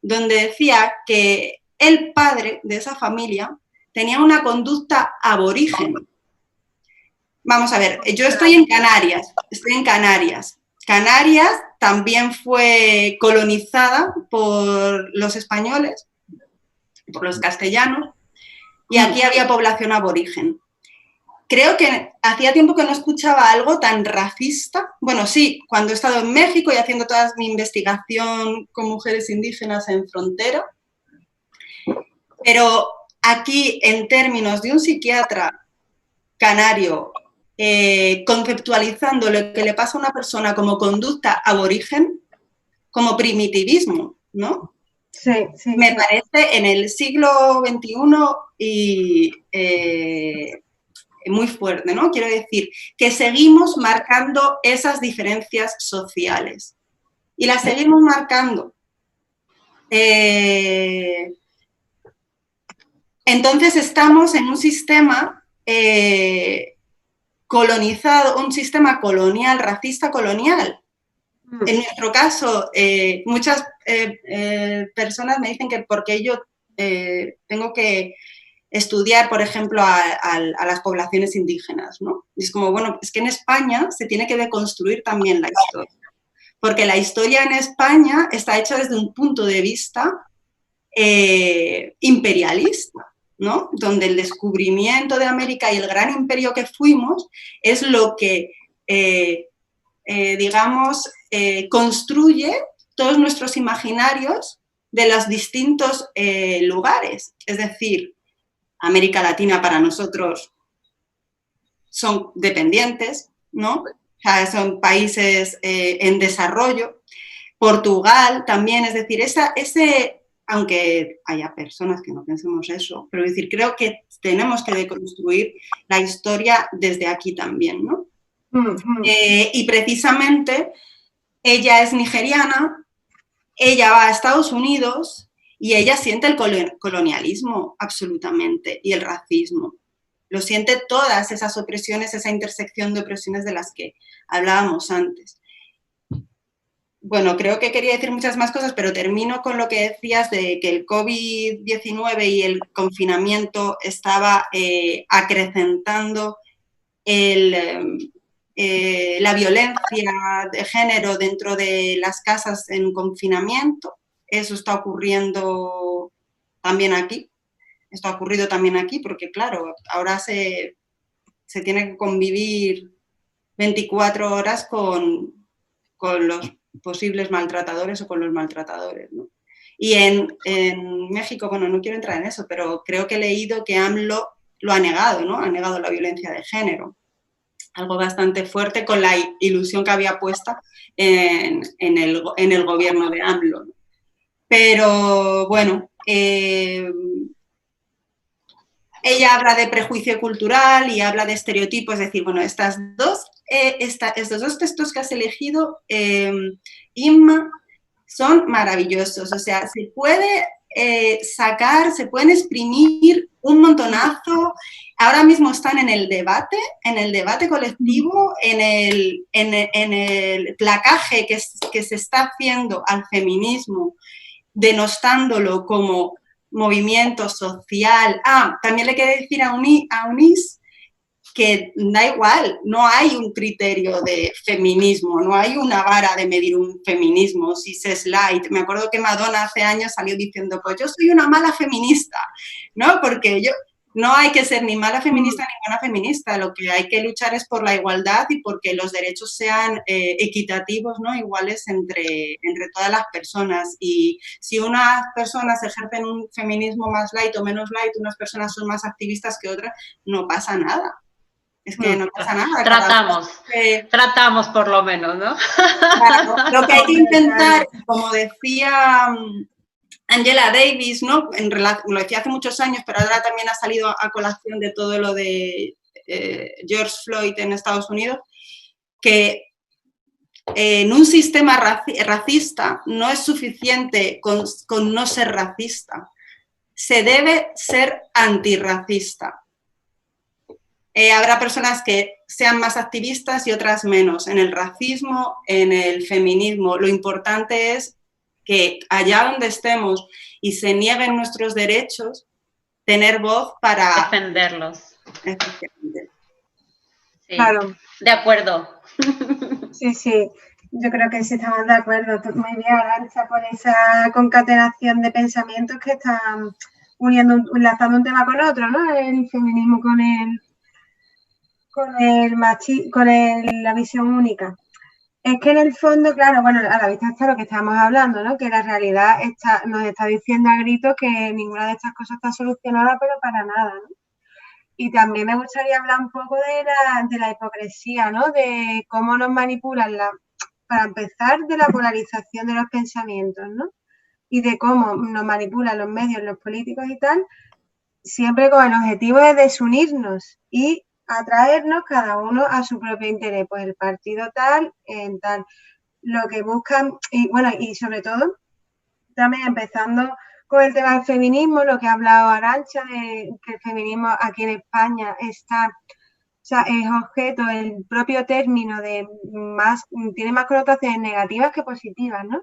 donde decía que el padre de esa familia tenía una conducta aborigen. Vamos a ver, yo estoy en Canarias. Canarias también fue colonizada por los españoles, por los castellanos, y aquí había población aborigen. Creo que hacía tiempo que no escuchaba algo tan racista. Bueno, sí, cuando he estado en México y haciendo toda mi investigación con mujeres indígenas en frontera, pero aquí, en términos de un psiquiatra canario, conceptualizando lo que le pasa a una persona como conducta aborigen, como primitivismo, ¿no? Sí, sí. Me parece en el siglo XXI y muy fuerte, ¿no? Quiero decir que seguimos marcando esas diferencias sociales y las seguimos marcando. Entonces estamos en un sistema colonizado, un sistema colonial, racista colonial. En nuestro caso, muchas personas me dicen que porque yo tengo que estudiar, por ejemplo, a las poblaciones indígenas, ¿no? Y es como, bueno, es que en España se tiene que deconstruir también la historia, porque la historia en España está hecha desde un punto de vista imperialista, ¿no? Donde el descubrimiento de América y el gran imperio que fuimos es lo que, digamos, construye todos nuestros imaginarios de los distintos lugares. Es decir, América Latina para nosotros son dependientes, ¿no? O sea, son países en desarrollo. Portugal también, es decir, aunque haya personas que no pensemos eso, pero es decir, creo que tenemos que deconstruir la historia desde aquí también, ¿no? Y precisamente ella es nigeriana, ella va a Estados Unidos y ella siente el colonialismo absolutamente y el racismo. Lo siente todas esas opresiones, esa intersección de opresiones de las que hablábamos antes. Bueno, creo que quería decir muchas más cosas, pero termino con lo que decías de que el COVID-19 y el confinamiento estaba acrecentando la violencia de género dentro de las casas en confinamiento. Eso está ocurriendo también aquí. Esto ha ocurrido también aquí porque, claro, ahora se tiene que convivir 24 horas con los posibles maltratadores o con los maltratadores, ¿no? Y en México, bueno, no quiero entrar en eso, pero creo que he leído que AMLO lo ha negado, ¿no? Ha negado la violencia de género. Algo bastante fuerte con la ilusión que había puesta en el gobierno de AMLO, ¿no? Pero, bueno, ella habla de prejuicio cultural y habla de estereotipos, es decir, bueno, estos dos textos que has elegido, Inma, son maravillosos. O sea, se puede se pueden exprimir un montonazo. Ahora mismo están en el debate colectivo, en el placaje que se está haciendo al feminismo, denostándolo como movimiento social. También le quiero decir a Eunice que da igual, no hay un criterio de feminismo, no hay una vara de medir un feminismo, si se slide. Me acuerdo que Madonna hace años salió diciendo, pues yo soy una mala feminista, ¿no? Porque no hay que ser ni mala feminista ni buena feminista, lo que hay que luchar es por la igualdad y porque los derechos sean equitativos, ¿no? Iguales entre todas las personas. Y si unas personas ejercen un feminismo más light o menos light, unas personas son más activistas que otras, no pasa nada. Es que no pasa nada. Tratamos por lo menos, ¿no? Claro, lo que hay que intentar, como decía Angela Davis, ¿no? Lo decía hace muchos años, pero ahora también ha salido a colación de todo lo de George Floyd en Estados Unidos, que en un sistema racista no es suficiente con no ser racista. Se debe ser antirracista. Habrá personas que sean más activistas y otras menos. En el racismo, en el feminismo, lo importante es que allá donde estemos y se nieguen nuestros derechos, tener voz para defenderlos. Sí, claro. De acuerdo. Sí, yo creo que sí estamos de acuerdo. Muy bien, Arantxa, por esa concatenación de pensamientos que están enlazando un tema con otro, ¿no? El feminismo con la visión única. Es que en el fondo, claro, bueno, a la vista está lo que estamos hablando, ¿no? Que la realidad nos está diciendo a gritos que ninguna de estas cosas está solucionada, pero para nada, ¿no? Y también me gustaría hablar un poco de la hipocresía, ¿no? De cómo nos manipulan, para empezar, de la polarización de los pensamientos, ¿no? Y de cómo nos manipulan los medios, los políticos y tal, siempre con el objetivo de desunirnos y atraernos cada uno a su propio interés, pues el partido tal, en tal, lo que buscan, y bueno, y sobre todo, también empezando con el tema del feminismo, lo que ha hablado Arantxa, de que el feminismo aquí en España está, o sea, es objeto, el propio término tiene más connotaciones negativas que positivas, ¿no?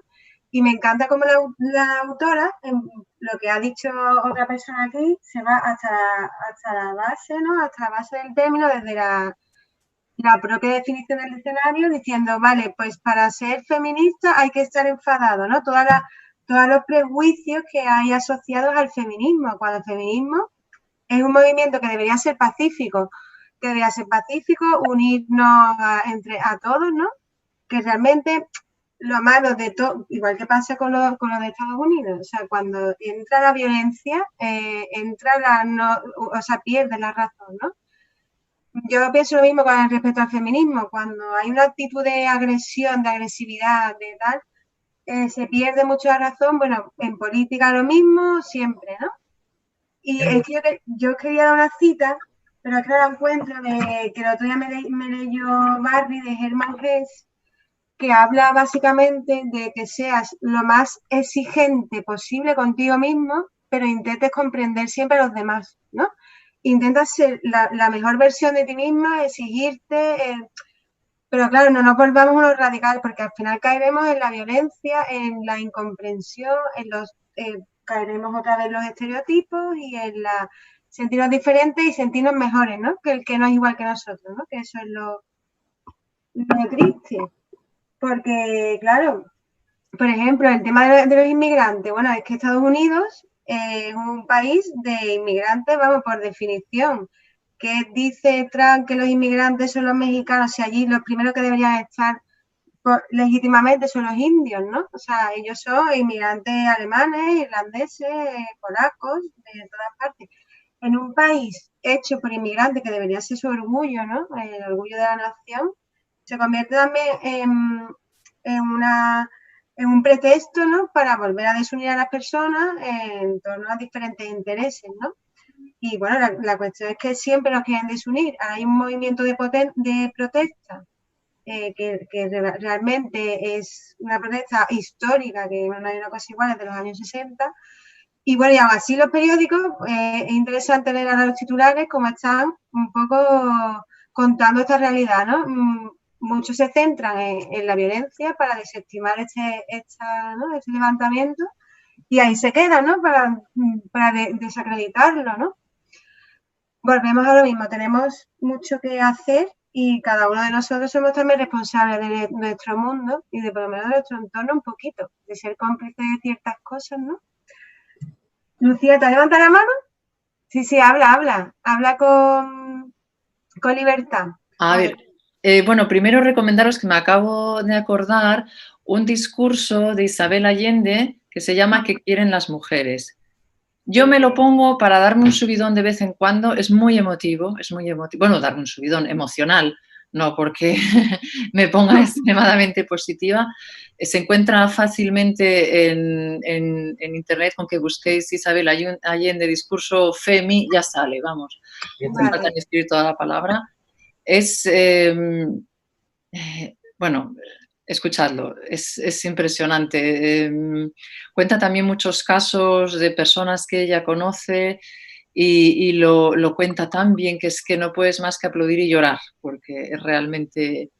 Y me encanta cómo la autora, lo que ha dicho otra persona aquí, se va hasta la base, ¿no? Hasta la base del término, desde la propia definición del diccionario, diciendo, vale, pues para ser feminista hay que estar enfadado, ¿no? Todos los prejuicios que hay asociados al feminismo, cuando el feminismo es un movimiento que debería ser pacífico, unirnos a todos, ¿no? Que realmente lo malo de todo, igual que pasa con lo de Estados Unidos, o sea, cuando entra la violencia, pierde la razón, ¿no? Yo pienso lo mismo con respecto al feminismo, cuando hay una actitud de agresión, de agresividad, de tal, se pierde mucho la razón. Bueno, en política lo mismo, siempre, ¿no? Y es que yo quería dar una cita, pero es que no la encuentro, que el otro día me leyó Barbie, de Hermann Hesse, que habla básicamente de que seas lo más exigente posible contigo mismo, pero intentes comprender siempre a los demás, ¿no? Intentas ser la mejor versión de ti misma, exigirte, pero claro, no nos volvamos unos radicales, porque al final caeremos en la violencia, en la incomprensión, caeremos otra vez en los estereotipos y en sentirnos diferentes y sentirnos mejores, ¿no? Que el que no es igual que nosotros, ¿no? Que eso es lo triste. Porque, claro, por ejemplo, el tema de los inmigrantes, bueno, es que Estados Unidos es un país de inmigrantes, vamos, por definición. ¿Qué dice Trump que los inmigrantes son los mexicanos? Si allí los primeros que deberían estar legítimamente son los indios, ¿no? O sea, ellos son inmigrantes alemanes, irlandeses, polacos, de todas partes. En un país hecho por inmigrantes, que debería ser su orgullo, ¿no? El orgullo de la nación, se convierte también en un pretexto, ¿no? Para volver a desunir a las personas en torno a diferentes intereses, ¿no? Y bueno, la cuestión es que siempre nos quieren desunir. Hay un movimiento de protesta que realmente es una protesta histórica, que no hay una cosa igual desde los años 60. Y bueno, y aún así los periódicos, es interesante leer a los titulares cómo están un poco contando esta realidad, ¿no? Muchos se centran en la violencia para desestimar este levantamiento, y ahí se queda, ¿no? Para desacreditarlo, ¿no? Volvemos a lo mismo, tenemos mucho que hacer y cada uno de nosotros somos también responsables de nuestro mundo y de por lo menos de nuestro entorno un poquito, de ser cómplices de ciertas cosas, ¿no? Lucía, ¿te levanta la mano? Sí, habla con libertad. A ver, bueno, primero recomendaros que me acabo de acordar un discurso de Isabel Allende que se llama ¿Qué quieren las mujeres? Yo me lo pongo para darme un subidón de vez en cuando, es muy emotivo, bueno, darme un subidón emocional, no porque me ponga extremadamente positiva. Se encuentra fácilmente en internet, con que busquéis Isabel Allende, discurso FEMI, ya sale, vamos. No falta ni escribir toda la palabra. Es, bueno, escuchadlo, es impresionante. Cuenta también muchos casos de personas que ella conoce y lo cuenta tan bien que es que no puedes más que aplaudir y llorar, porque es realmente,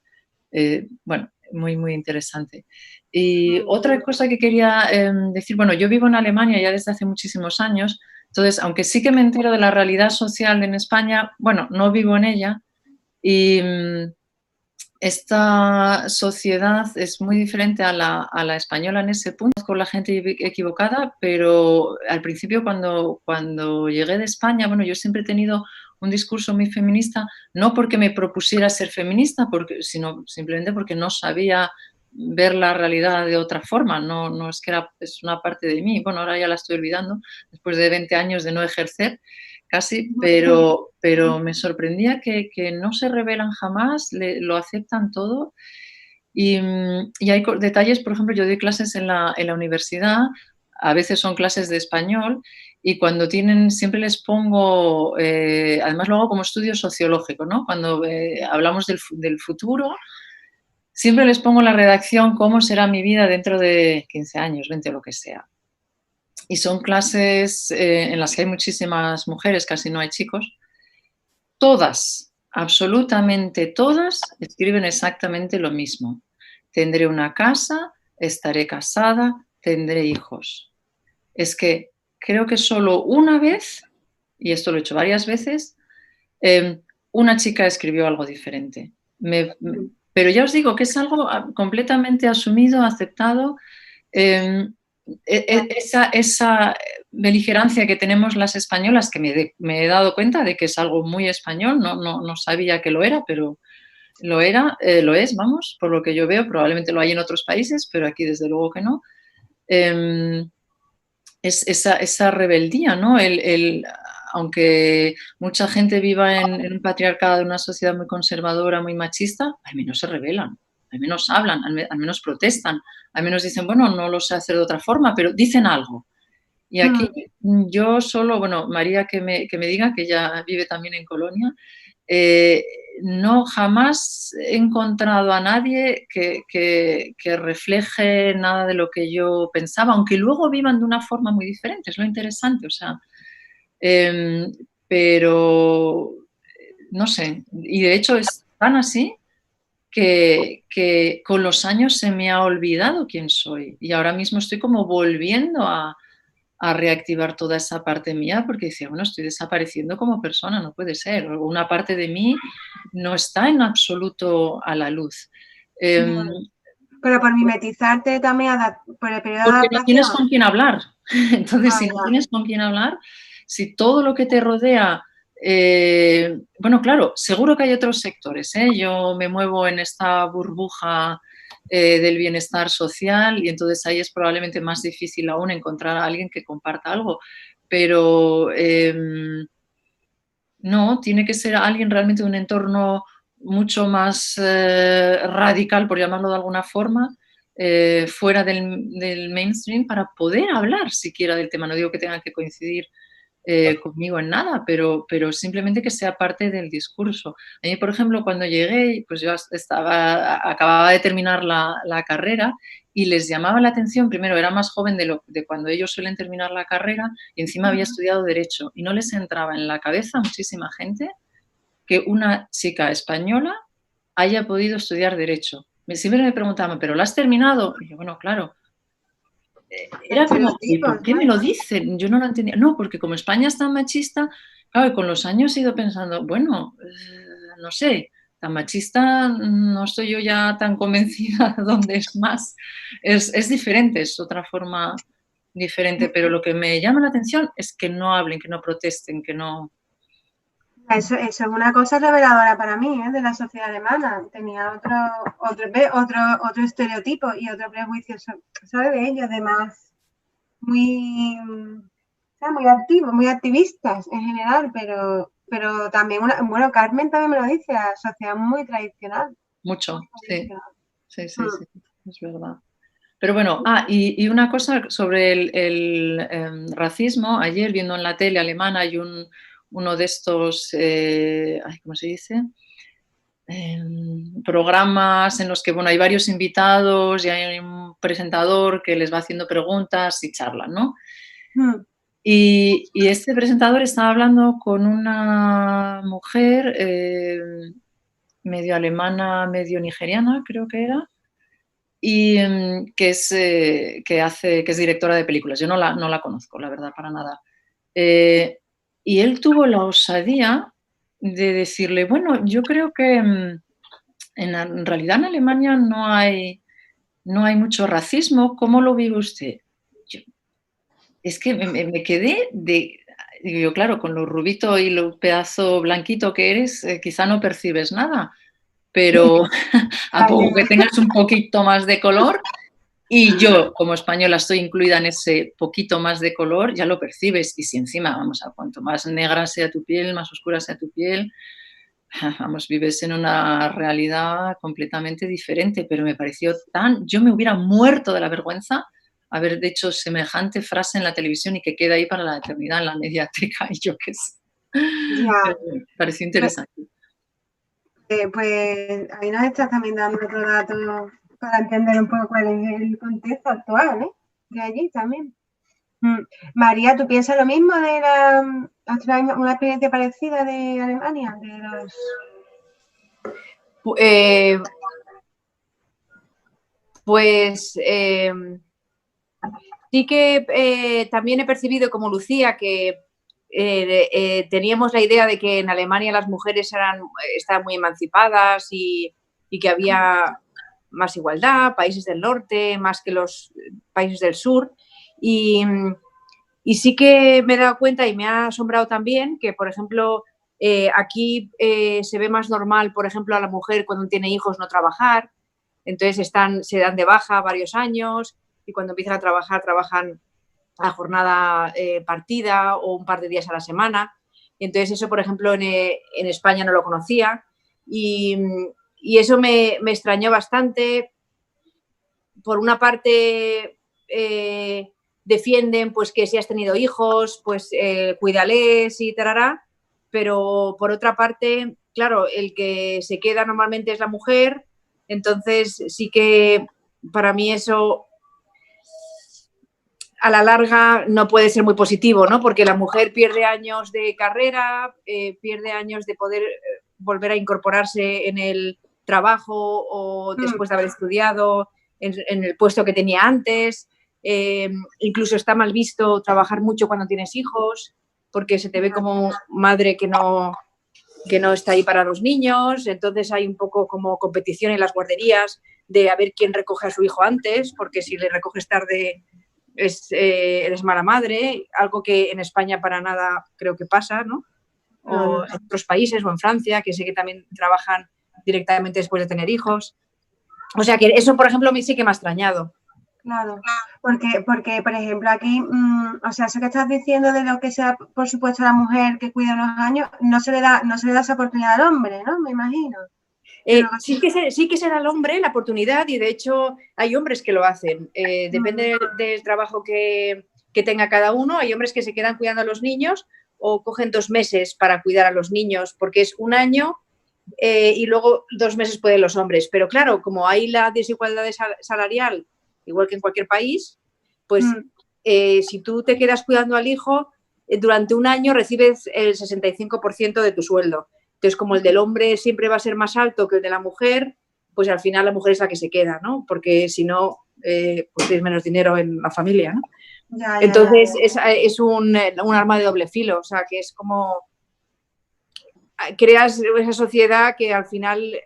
bueno, muy, muy interesante. Y otra cosa que quería decir, bueno, yo vivo en Alemania ya desde hace muchísimos años, entonces, aunque sí que me entero de la realidad social en España, bueno, no vivo en ella y esta sociedad es muy diferente a la española en ese punto, con la gente equivocada, pero al principio cuando llegué de España, bueno, yo siempre he tenido un discurso muy feminista, no porque me propusiera ser feminista, sino simplemente porque no sabía ver la realidad de otra forma, no es que es una parte de mí, bueno, ahora ya la estoy olvidando, después de 20 años de no ejercer, casi, pero me sorprendía que no se rebelan jamás, lo aceptan todo. Y hay detalles, por ejemplo, yo doy clases en la universidad, a veces son clases de español, y cuando siempre les pongo, además lo hago como estudio sociológico, ¿no? Cuando hablamos del futuro, siempre les pongo en la redacción cómo será mi vida dentro de 15 años, 20 o lo que sea. Y son clases en las que hay muchísimas mujeres, casi no hay chicos. Todas, absolutamente todas, escriben exactamente lo mismo. Tendré una casa, estaré casada, tendré hijos. Es que creo que solo una vez, y esto lo he hecho varias veces, una chica escribió algo diferente. Pero ya os digo que es algo completamente asumido, aceptado. Esa beligerancia que tenemos las españolas, que me he dado cuenta de que es algo muy español, no sabía que lo era, pero Lo era, lo es, vamos, por lo que yo veo, probablemente lo hay en otros países, pero aquí desde luego que no. Es esa rebeldía, ¿no? Aunque mucha gente viva en un patriarcado, en una sociedad muy conservadora, muy machista, al menos se rebelan, al menos hablan, al menos protestan, al menos dicen, bueno, no lo sé hacer de otra forma, pero dicen algo. Y aquí yo solo, bueno, María que me diga, que ella vive también en Colonia, no jamás he encontrado a nadie que refleje nada de lo que yo pensaba, aunque luego vivan de una forma muy diferente, es lo interesante, o sea, pero no sé, y de hecho es tan así que con los años se me ha olvidado quién soy y ahora mismo estoy como volviendo a reactivar toda esa parte mía porque decía, bueno, estoy desapareciendo como persona, no puede ser. Una parte de mí no está en absoluto a la luz. Pero por mimetizarte también, por el periodo de porque adaptación. no tienes con quién hablar. Entonces, si no tienes con quién hablar, si todo lo que te rodea... bueno, claro, seguro que hay otros sectores. Yo me muevo en esta burbuja del bienestar social y entonces ahí es probablemente más difícil aún encontrar a alguien que comparta algo, pero no, tiene que ser alguien realmente de un entorno mucho más radical, por llamarlo de alguna forma, fuera del mainstream para poder hablar siquiera del tema. No digo que tengan que coincidir conmigo en nada, pero simplemente que sea parte del discurso. A mí, por ejemplo, cuando llegué, pues yo acababa de terminar la carrera y les llamaba la atención, primero era más joven de cuando ellos suelen terminar la carrera y encima había estudiado Derecho y no les entraba en la cabeza a muchísima gente que una chica española haya podido estudiar Derecho. Siempre me preguntaban, ¿pero lo has terminado? Y yo, bueno, claro. Era como, ¿y por qué me lo dicen? Yo no lo entendía. No, porque como España es tan machista, claro, y con los años he ido pensando, bueno, no sé, tan machista no estoy yo ya tan convencida donde es más. Es diferente, es otra forma diferente, pero lo que me llama la atención es que no hablen, que no protesten, que no... Eso es una cosa reveladora para mí, de la sociedad alemana. Tenía otro estereotipo y otro prejuicio, ¿sabes? De ellos, además, muy activos, muy activistas en general, pero también, bueno, Carmen también me lo dice, la sociedad muy tradicional. Mucho, sí, es verdad. Pero bueno, y una cosa sobre el racismo, ayer viendo en la tele alemana hay uno de estos, ¿cómo se dice? Programas en los que bueno, hay varios invitados y hay un presentador que les va haciendo preguntas y charlan, ¿no? Y este presentador estaba hablando con una mujer medio alemana, medio nigeriana, creo que era, y que es directora de películas. Yo no la conozco, la verdad, para nada. Y él tuvo la osadía de decirle, bueno, yo creo que en realidad en Alemania no hay mucho racismo. ¿Cómo lo vive usted? Es que me quedé digo yo, claro, con lo rubito y lo pedazo blanquito que eres, quizá no percibes nada, pero a poco que tengas un poquito más de color, y yo como española estoy incluida en ese poquito más de color, ya lo percibes. Y si encima, vamos, a cuanto más negra sea tu piel, más oscura sea tu piel, vamos, vives en una realidad completamente diferente. Pero me pareció yo me hubiera muerto de la vergüenza haber hecho semejante frase en la televisión y que queda ahí para la eternidad en la mediateca, y yo qué sé. Ya. Me pareció interesante. Pues ahí nos estás también dando otro dato para entender un poco cuál es el contexto actual, de allí también. María, ¿tú piensas lo mismo de una experiencia parecida de Alemania? Pues sí que también he percibido, como Lucía, que teníamos la idea de que en Alemania las mujeres estaban muy emancipadas y que había más igualdad, países del norte más que los países del sur. Y sí que me he dado cuenta y me ha asombrado también que, por ejemplo, Aquí se ve más normal, por ejemplo, a la mujer cuando tiene hijos no trabajar, entonces se dan de baja varios años y cuando empiezan a trabajar, trabajan a jornada partida o un par de días a la semana. Entonces eso, por ejemplo, en España no lo conocía y eso me extrañó bastante. Por una parte, defienden pues que si has tenido hijos, pues cuídales y tarará, pero por otra parte, claro, el que se queda normalmente es la mujer, entonces sí que para mí eso a la larga no puede ser muy positivo, ¿no? Porque la mujer pierde años de carrera, pierde años de poder volver a incorporarse en el trabajo o después de haber estudiado en el puesto que tenía antes. Incluso está mal visto trabajar mucho cuando tienes hijos, porque se te ve como madre que no está ahí para los niños. Entonces hay un poco como competición en las guarderías de a ver quién recoge a su hijo antes, porque si le recoges tarde eres mala madre, algo que en España para nada creo que pasa, ¿no? O en otros países, o en Francia, que sé que también trabajan directamente después de tener hijos. O sea que eso, por ejemplo, a mí sí que me ha extrañado. Claro, porque por ejemplo, aquí, o sea, eso que estás diciendo de lo que sea, por supuesto, la mujer que cuida unos años, no se le da esa oportunidad al hombre, ¿no? Me imagino. Sí que se da al hombre la oportunidad y de hecho hay hombres que lo hacen. Depende del trabajo que tenga cada uno. Hay hombres que se quedan cuidando a los niños o cogen 2 meses para cuidar a los niños porque es 1 año y luego 2 meses pueden los hombres. Pero claro, como hay la desigualdad salarial, igual que en cualquier país, pues si tú te quedas cuidando al hijo, durante 1 año recibes el 65% de tu sueldo. Entonces, como el del hombre siempre va a ser más alto que el de la mujer, pues al final la mujer es la que se queda, ¿no? Porque si no, pues tienes menos dinero en la familia, ¿no? Entonces, es un arma de doble filo, o sea, que es como creas esa sociedad que al final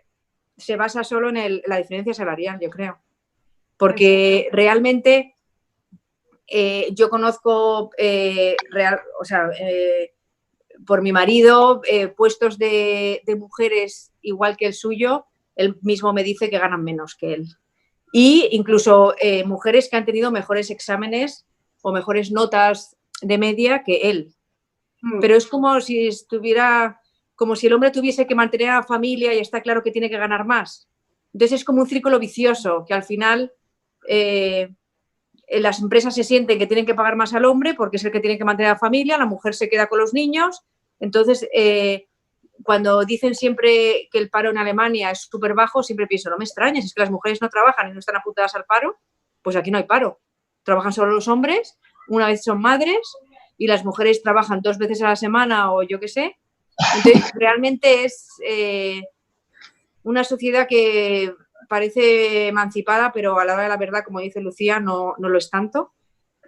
se basa solo en la diferencia salarial, yo creo. Porque realmente yo conozco, por mi marido, puestos de mujeres igual que el suyo, él mismo me dice que ganan menos que él. Y incluso mujeres que han tenido mejores exámenes o mejores notas de media que él. Pero es como si el hombre tuviese que mantener a la familia y está claro que tiene que ganar más. Entonces es como un círculo vicioso que al final las empresas se sienten que tienen que pagar más al hombre porque es el que tiene que mantener a la familia, la mujer se queda con los niños. Entonces, cuando dicen siempre que el paro en Alemania es súper bajo, siempre pienso, no me extrañes, es que las mujeres no trabajan y no están apuntadas al paro, pues aquí no hay paro. Trabajan solo los hombres, una vez son madres y las mujeres trabajan 2 veces a la semana o yo qué sé. Entonces, realmente es una sociedad que parece emancipada, pero a la hora de la verdad, como dice Lucía, no lo es tanto.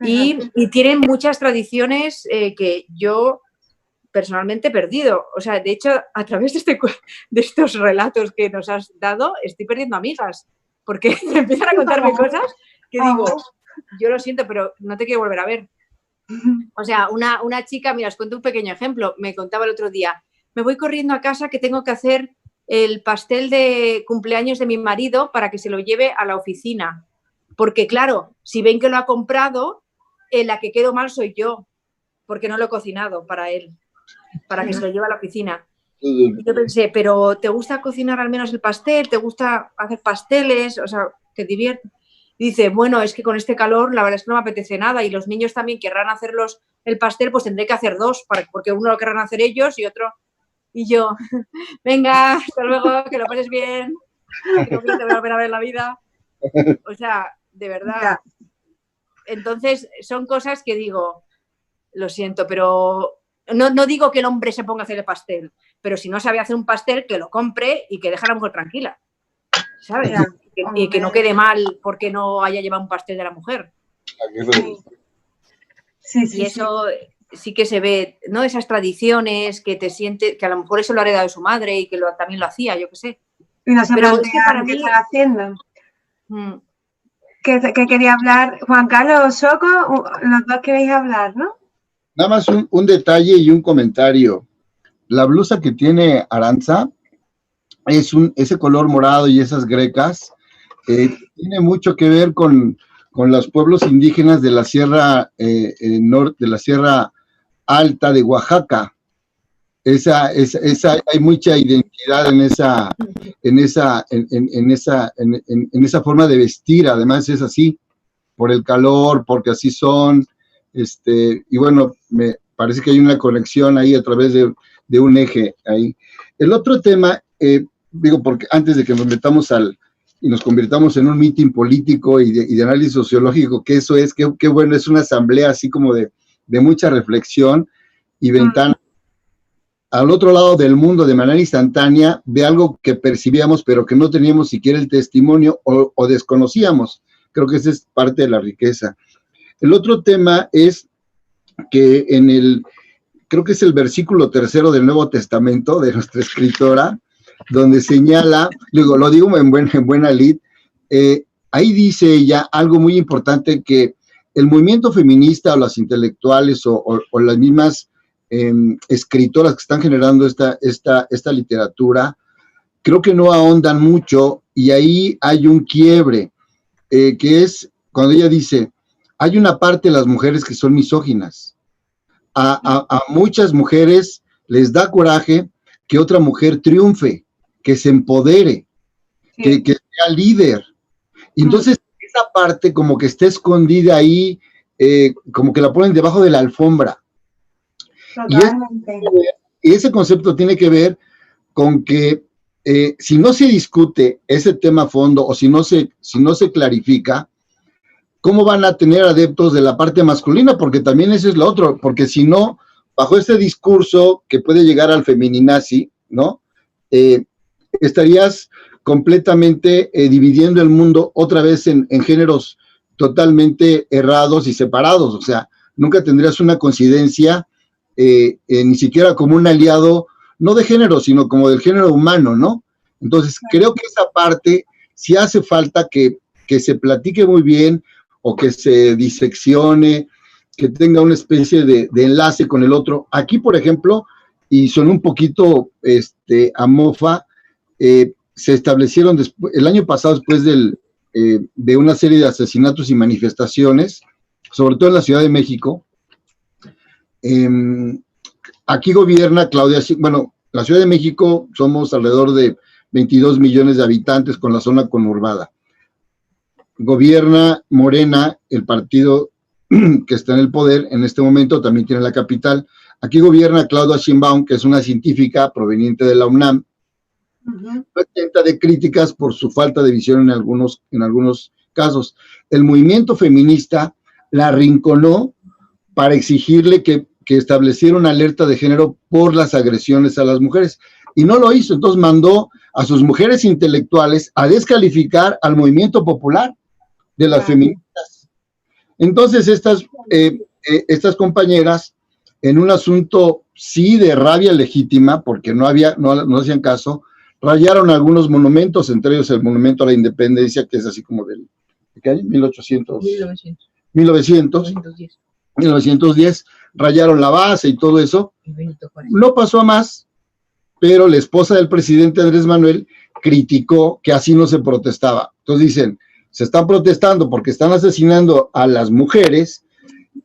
Y tienen muchas tradiciones que yo personalmente he perdido. O sea, de hecho, a través de estos relatos que nos has dado, estoy perdiendo amigas, porque me empiezan a contarme cosas que digo, yo lo siento, pero no te quiero volver a ver. O sea, una chica, mira, os cuento un pequeño ejemplo, me contaba el otro día, me voy corriendo a casa que tengo que hacer el pastel de cumpleaños de mi marido para que se lo lleve a la oficina. Porque, claro, si ven que lo ha comprado, la que quedo mal soy yo, porque no lo he cocinado para él, para que se lo lleve a la oficina. Y yo pensé, pero ¿te gusta cocinar al menos el pastel? ¿Te gusta hacer pasteles? O sea, ¿te diviertes? Y dice, bueno, es que con este calor la verdad es que no me apetece nada y los niños también querrán hacerlos el pastel, pues tendré que hacer 2, porque uno lo querrán hacer ellos y otro... Y yo, venga, hasta luego, que lo pases bien, que no quiero volver a ver la vida. O sea, de verdad. Entonces, son cosas que digo, lo siento, pero no digo que el hombre se ponga a hacer el pastel, pero si no sabe hacer un pastel, que lo compre y que deje a la mujer tranquila, ¿sabes? Y que no quede mal porque no haya llevado un pastel de la mujer. Y eso... sí que se ve, ¿no? Esas tradiciones que te sientes, que a lo mejor eso lo ha heredado de su madre y que también lo hacía, yo qué sé. Y no se plantean qué están haciendo. ¿Qué quería hablar? Juan Carlos, Soco, los dos queréis hablar, ¿no? Nada más un detalle y un comentario. la blusa que tiene Arantxa es ese color morado y esas grecas, tiene mucho que ver con los pueblos indígenas de la Sierra Norte, de la Sierra Alta de Oaxaca. Hay mucha identidad en esa forma de vestir. Además es así, por el calor, porque así son, y bueno, me parece que hay una conexión ahí a través de un eje ahí. El otro tema, digo, porque antes de que nos metamos y nos convirtamos en un meeting político y de análisis sociológico, que eso es, qué bueno, es una asamblea así como de mucha reflexión y ventana al otro lado del mundo de manera instantánea de algo que percibíamos pero que no teníamos siquiera el testimonio o desconocíamos. Creo que esa es parte de la riqueza. El otro tema es que creo que es el versículo 3 del Nuevo Testamento de nuestra escritora, donde señala, lo digo en buena lid, ahí dice ella algo muy importante, que el movimiento feminista o las intelectuales o las mismas escritoras que están generando esta literatura, creo que no ahondan mucho, y ahí hay un quiebre, que es cuando ella dice, hay una parte de las mujeres que son misóginas. A muchas mujeres les da coraje que otra mujer triunfe, que se empodere, que sea líder. Y entonces esa parte como que está escondida ahí, como que la ponen debajo de la alfombra. Y ese concepto tiene que ver con que si no se discute ese tema a fondo, o si no se clarifica, ¿cómo van a tener adeptos de la parte masculina? Porque también eso es lo otro, porque si no, bajo este discurso que puede llegar al feminazi, ¿no? Estarías completamente dividiendo el mundo otra vez en géneros totalmente errados y separados. O sea, nunca tendrías una coincidencia, ni siquiera como un aliado, no de género, sino como del género humano, ¿no? Entonces, creo que esa parte sí hace falta que se platique muy bien, o que se diseccione, que tenga una especie de enlace con el otro. Aquí, por ejemplo, y son un poquito a mofa, se establecieron el año pasado, después de una serie de asesinatos y manifestaciones, sobre todo en la Ciudad de México. Aquí gobierna Claudia, bueno, la Ciudad de México somos alrededor de 22 millones de habitantes con la zona conurbada. Gobierna Morena, el partido que está en el poder en este momento, también tiene la capital. Aquí gobierna Claudia Sheinbaum, que es una científica proveniente de la UNAM, exenta de críticas por su falta de visión en algunos casos. El movimiento feminista la arrinconó para exigirle que estableciera una alerta de género por las agresiones a las mujeres, y no lo hizo. Entonces mandó a sus mujeres intelectuales a descalificar al movimiento popular de las feministas. Entonces estas compañeras, en un asunto sí de rabia legítima, porque no hacían caso, rayaron algunos monumentos, entre ellos el monumento a la independencia, que es así como ¿de qué año? 1910, rayaron la base y todo eso. No pasó a más, pero la esposa del presidente Andrés Manuel criticó que así no se protestaba. Entonces dicen, se están protestando porque están asesinando a las mujeres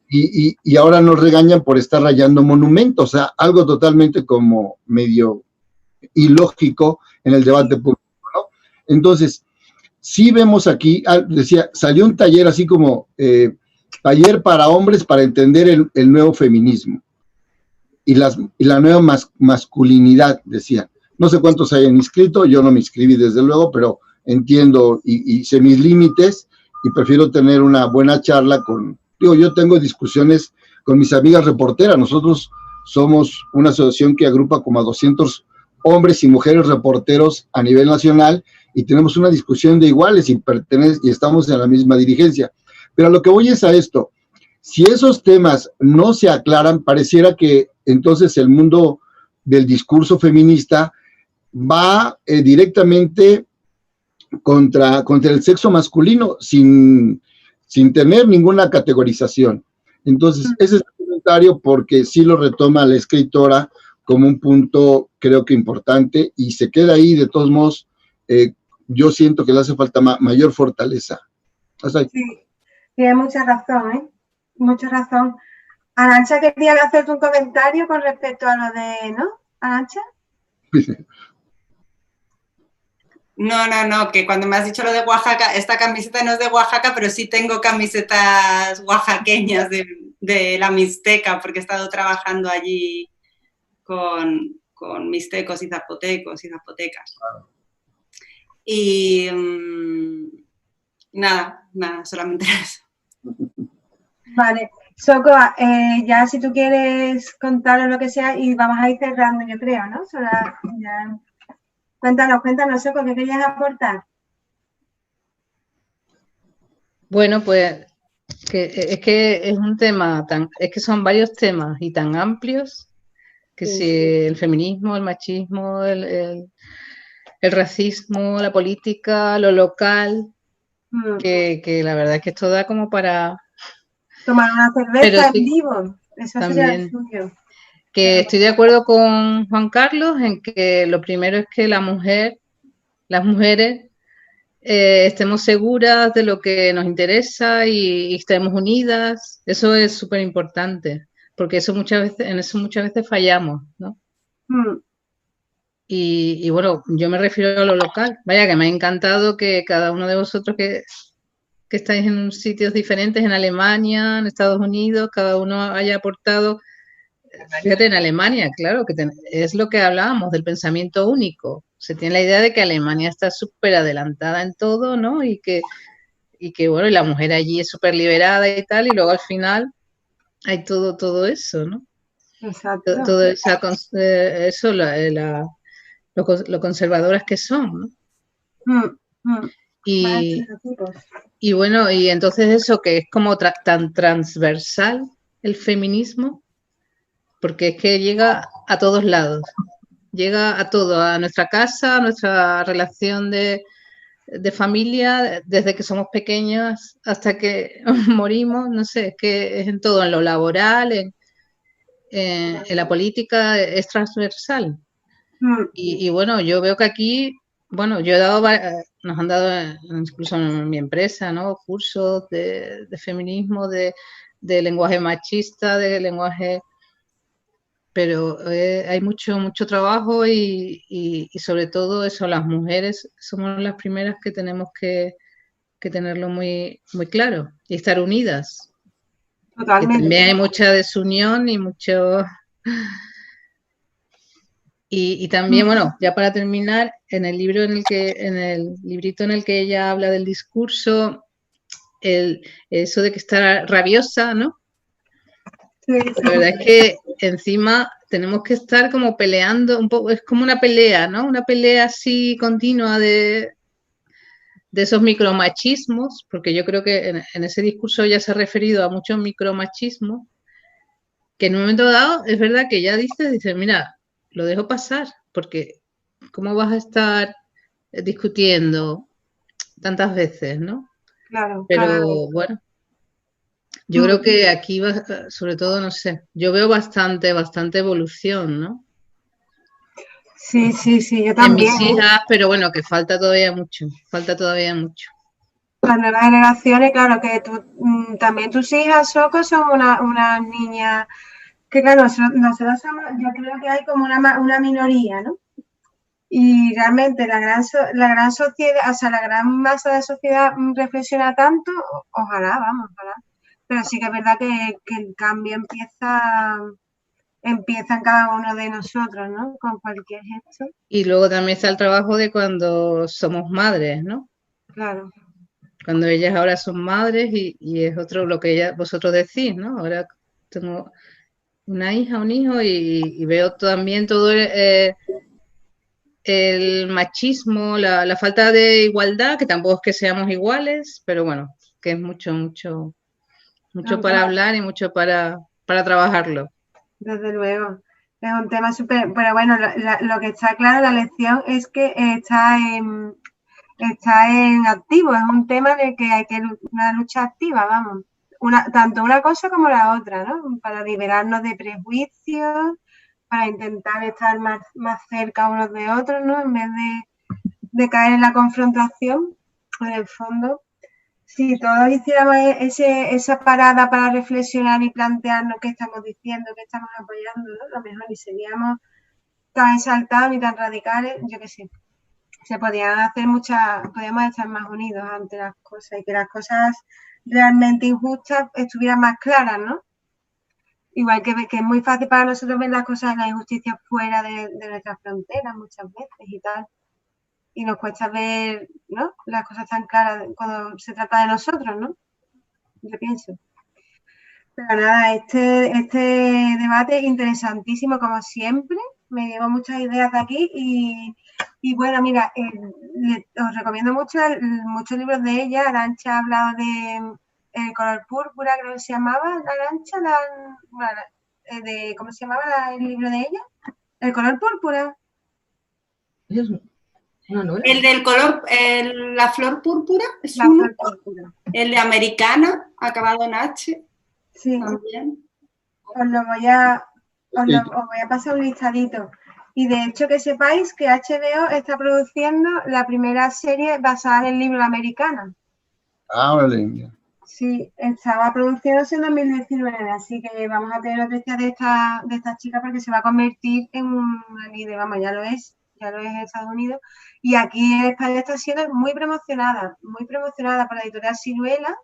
y ahora nos regañan por estar rayando monumentos. O sea, algo totalmente como medio ilógico en el debate público, ¿no? Entonces, sí vemos aquí, decía, salió un taller así como taller para hombres para entender el nuevo feminismo y la nueva masculinidad, decía. No sé cuántos hayan inscrito, yo no me inscribí desde luego, pero entiendo y sé mis límites, y prefiero tener una buena charla yo tengo discusiones con mis amigas reporteras. Nosotros somos una asociación que agrupa como a 200 hombres y mujeres reporteros a nivel nacional, y tenemos una discusión de iguales y estamos en la misma dirigencia. Pero a lo que voy es a esto: si esos temas no se aclaran, pareciera que entonces el mundo del discurso feminista va directamente contra el sexo masculino, sin tener ninguna categorización. Entonces, ese es el comentario, porque sí lo retoma la escritora como un punto creo que importante y se queda ahí. De todos modos, yo siento que le hace falta mayor fortaleza. Hasta ahí. Sí, tiene mucha razón, ¿eh? Mucha razón. Arantxa quería hacerte un comentario con respecto a lo de, ¿no? Arantxa. No, que cuando me has dicho lo de Oaxaca, esta camiseta no es de Oaxaca, pero sí tengo camisetas oaxaqueñas de la Mixteca, porque he estado trabajando allí con mixtecos y zapotecos y zapotecas. Y nada, solamente eso. Vale, Soko, ya si tú quieres contaros lo que sea y vamos a ir cerrando, yo creo, ¿no? Ya. Cuéntanos, Soko, ¿qué querías aportar? Bueno, pues es que es un tema es que son varios temas y tan amplios que Sí, si sí. el feminismo, el machismo, el racismo, la política, lo local, que la verdad es que esto da como para Tomar una Pero cerveza en sí, vivo, eso sería el también. suyo. Que estoy de acuerdo con Juan Carlos en que lo primero es que las mujeres estemos seguras de lo que nos interesa y estemos unidas. Eso es súper importante, porque en eso muchas veces fallamos, ¿no? Y bueno, yo me refiero a lo local. Vaya, que me ha encantado que cada uno de vosotros que estáis en sitios diferentes, en Alemania, en Estados Unidos, cada uno haya aportado. Fíjate, en Alemania, claro, que es lo que hablábamos del pensamiento único. Se tiene la idea de que Alemania está súper adelantada en todo, ¿no? Y que bueno, y la mujer allí es súper liberada y tal, y luego al final hay todo eso, ¿no? Exacto. Todo eso, lo conservadoras que son, ¿no? Y bueno, y entonces eso que es como tan transversal el feminismo, porque es que llega a todos lados, llega a todo, a nuestra casa, a nuestra relación de familia, desde que somos pequeños hasta que morimos, no sé, es que es en todo, en lo laboral, en la política, es transversal. Y bueno, yo veo que aquí, bueno, nos han dado incluso en mi empresa, ¿no? Cursos de feminismo, de lenguaje machista, de lenguaje... Pero hay mucho trabajo y sobre todo eso, las mujeres somos las primeras que tenemos que tenerlo muy claro y estar unidas. Totalmente. Que también hay mucha desunión y mucho... Y también, bueno, ya para terminar, en el librito en el que ella habla del discurso, eso de que está rabiosa, ¿no? Sí. La verdad es que encima tenemos que estar como peleando, un poco, es como una pelea, ¿no? Una pelea así continua de esos micromachismos, porque yo creo que en ese discurso ya se ha referido a muchos micromachismos, que en un momento dado es verdad que ya dice, mira, lo dejo pasar, porque ¿cómo vas a estar discutiendo tantas veces, ¿no? Claro, Pero claro. bueno, yo creo que aquí, sobre todo, no sé, yo veo bastante evolución, ¿no? Sí, yo también. En mis hijas, pero bueno, que falta todavía mucho. Las nuevas generaciones, claro, que también tus hijas, Soko, son unas niñas que, claro, nosotros somos, yo creo que hay como una minoría, ¿no? Y realmente la gran sociedad, o sea, la gran masa de la sociedad reflexiona tanto, ojalá. Pero sí que es verdad que el cambio empieza en cada uno de nosotros, ¿no? Con cualquier gesto. Y luego también está el trabajo de cuando somos madres, ¿no? Claro. Cuando ellas ahora son madres y es otro lo que vosotros decís, ¿no? Ahora tengo una hija, un hijo y veo también todo el machismo, la falta de igualdad, que tampoco es que seamos iguales, pero bueno, que es mucho para hablar y mucho para trabajarlo. Desde luego. Es un tema súper... Pero bueno, lo que está claro, la lección es que está en activo. Es un tema de que hay que una lucha activa, vamos. Tanto una cosa como la otra, ¿no? Para liberarnos de prejuicios, para intentar estar más cerca unos de otros, ¿no? En vez de caer en la confrontación, en el fondo. Si todos hiciéramos esa parada para reflexionar y plantearnos qué estamos diciendo, qué estamos apoyando, ¿no? A lo mejor ni seríamos tan exaltados ni tan radicales, yo qué sé. Se podían hacer podíamos estar más unidos ante las cosas y que las cosas realmente injustas estuvieran más claras, ¿no? Igual que es muy fácil para nosotros ver las cosas, las injusticias fuera de nuestras fronteras muchas veces y tal. Y nos cuesta ver, ¿no? Las cosas tan claras cuando se trata de nosotros, ¿no? Yo pienso. Pero nada, este debate es interesantísimo como siempre. Me llevo muchas ideas de aquí y bueno, mira, os recomiendo muchos libros de ella. Arantxa ha hablado de El color púrpura, creo que se llamaba, Arantxa, ¿cómo se llamaba el libro de ella? El color púrpura. El del color, la flor púrpura, es La flor púrpura. El de Americana, acabado en H. Sí. También. Os voy a pasar un listadito. Y de hecho que sepáis que HBO está produciendo la primera serie basada en el libro Americana. Ah, vale. Sí, estaba produciéndose en 2019, así que vamos a tener noticias de esta chica porque se va a convertir en una líder, vamos, ya lo es en Estados Unidos. Y aquí en España está siendo muy promocionada por la editorial Siruela.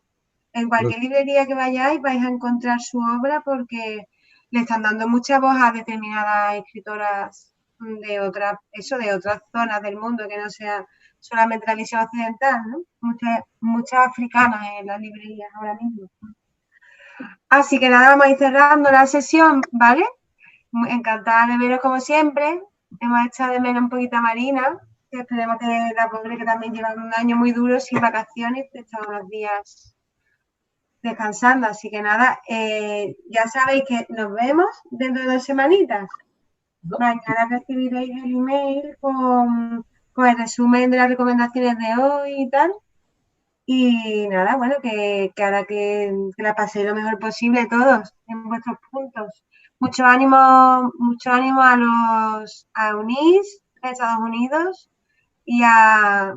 En cualquier librería que vayáis vais a encontrar su obra porque le están dando mucha voz a determinadas escritoras de otras zonas del mundo que no sea solamente la visión occidental, ¿no? Muchas africanas en las librerías ahora mismo. Así que nada, vamos a ir cerrando la sesión, ¿vale? Encantada de veros como siempre. Hemos echado de menos un poquito a Marina, que esperemos que la pobre que también lleva un año muy duro sin vacaciones, estamos unos días descansando, así que nada, ya sabéis que nos vemos dentro de 2 semanitas. Mañana recibiréis el email con el resumen de las recomendaciones de hoy y tal. Y nada, bueno, que ahora que la paséis lo mejor posible todos en vuestros puntos. Mucho ánimo a Eunice, a Estados Unidos y a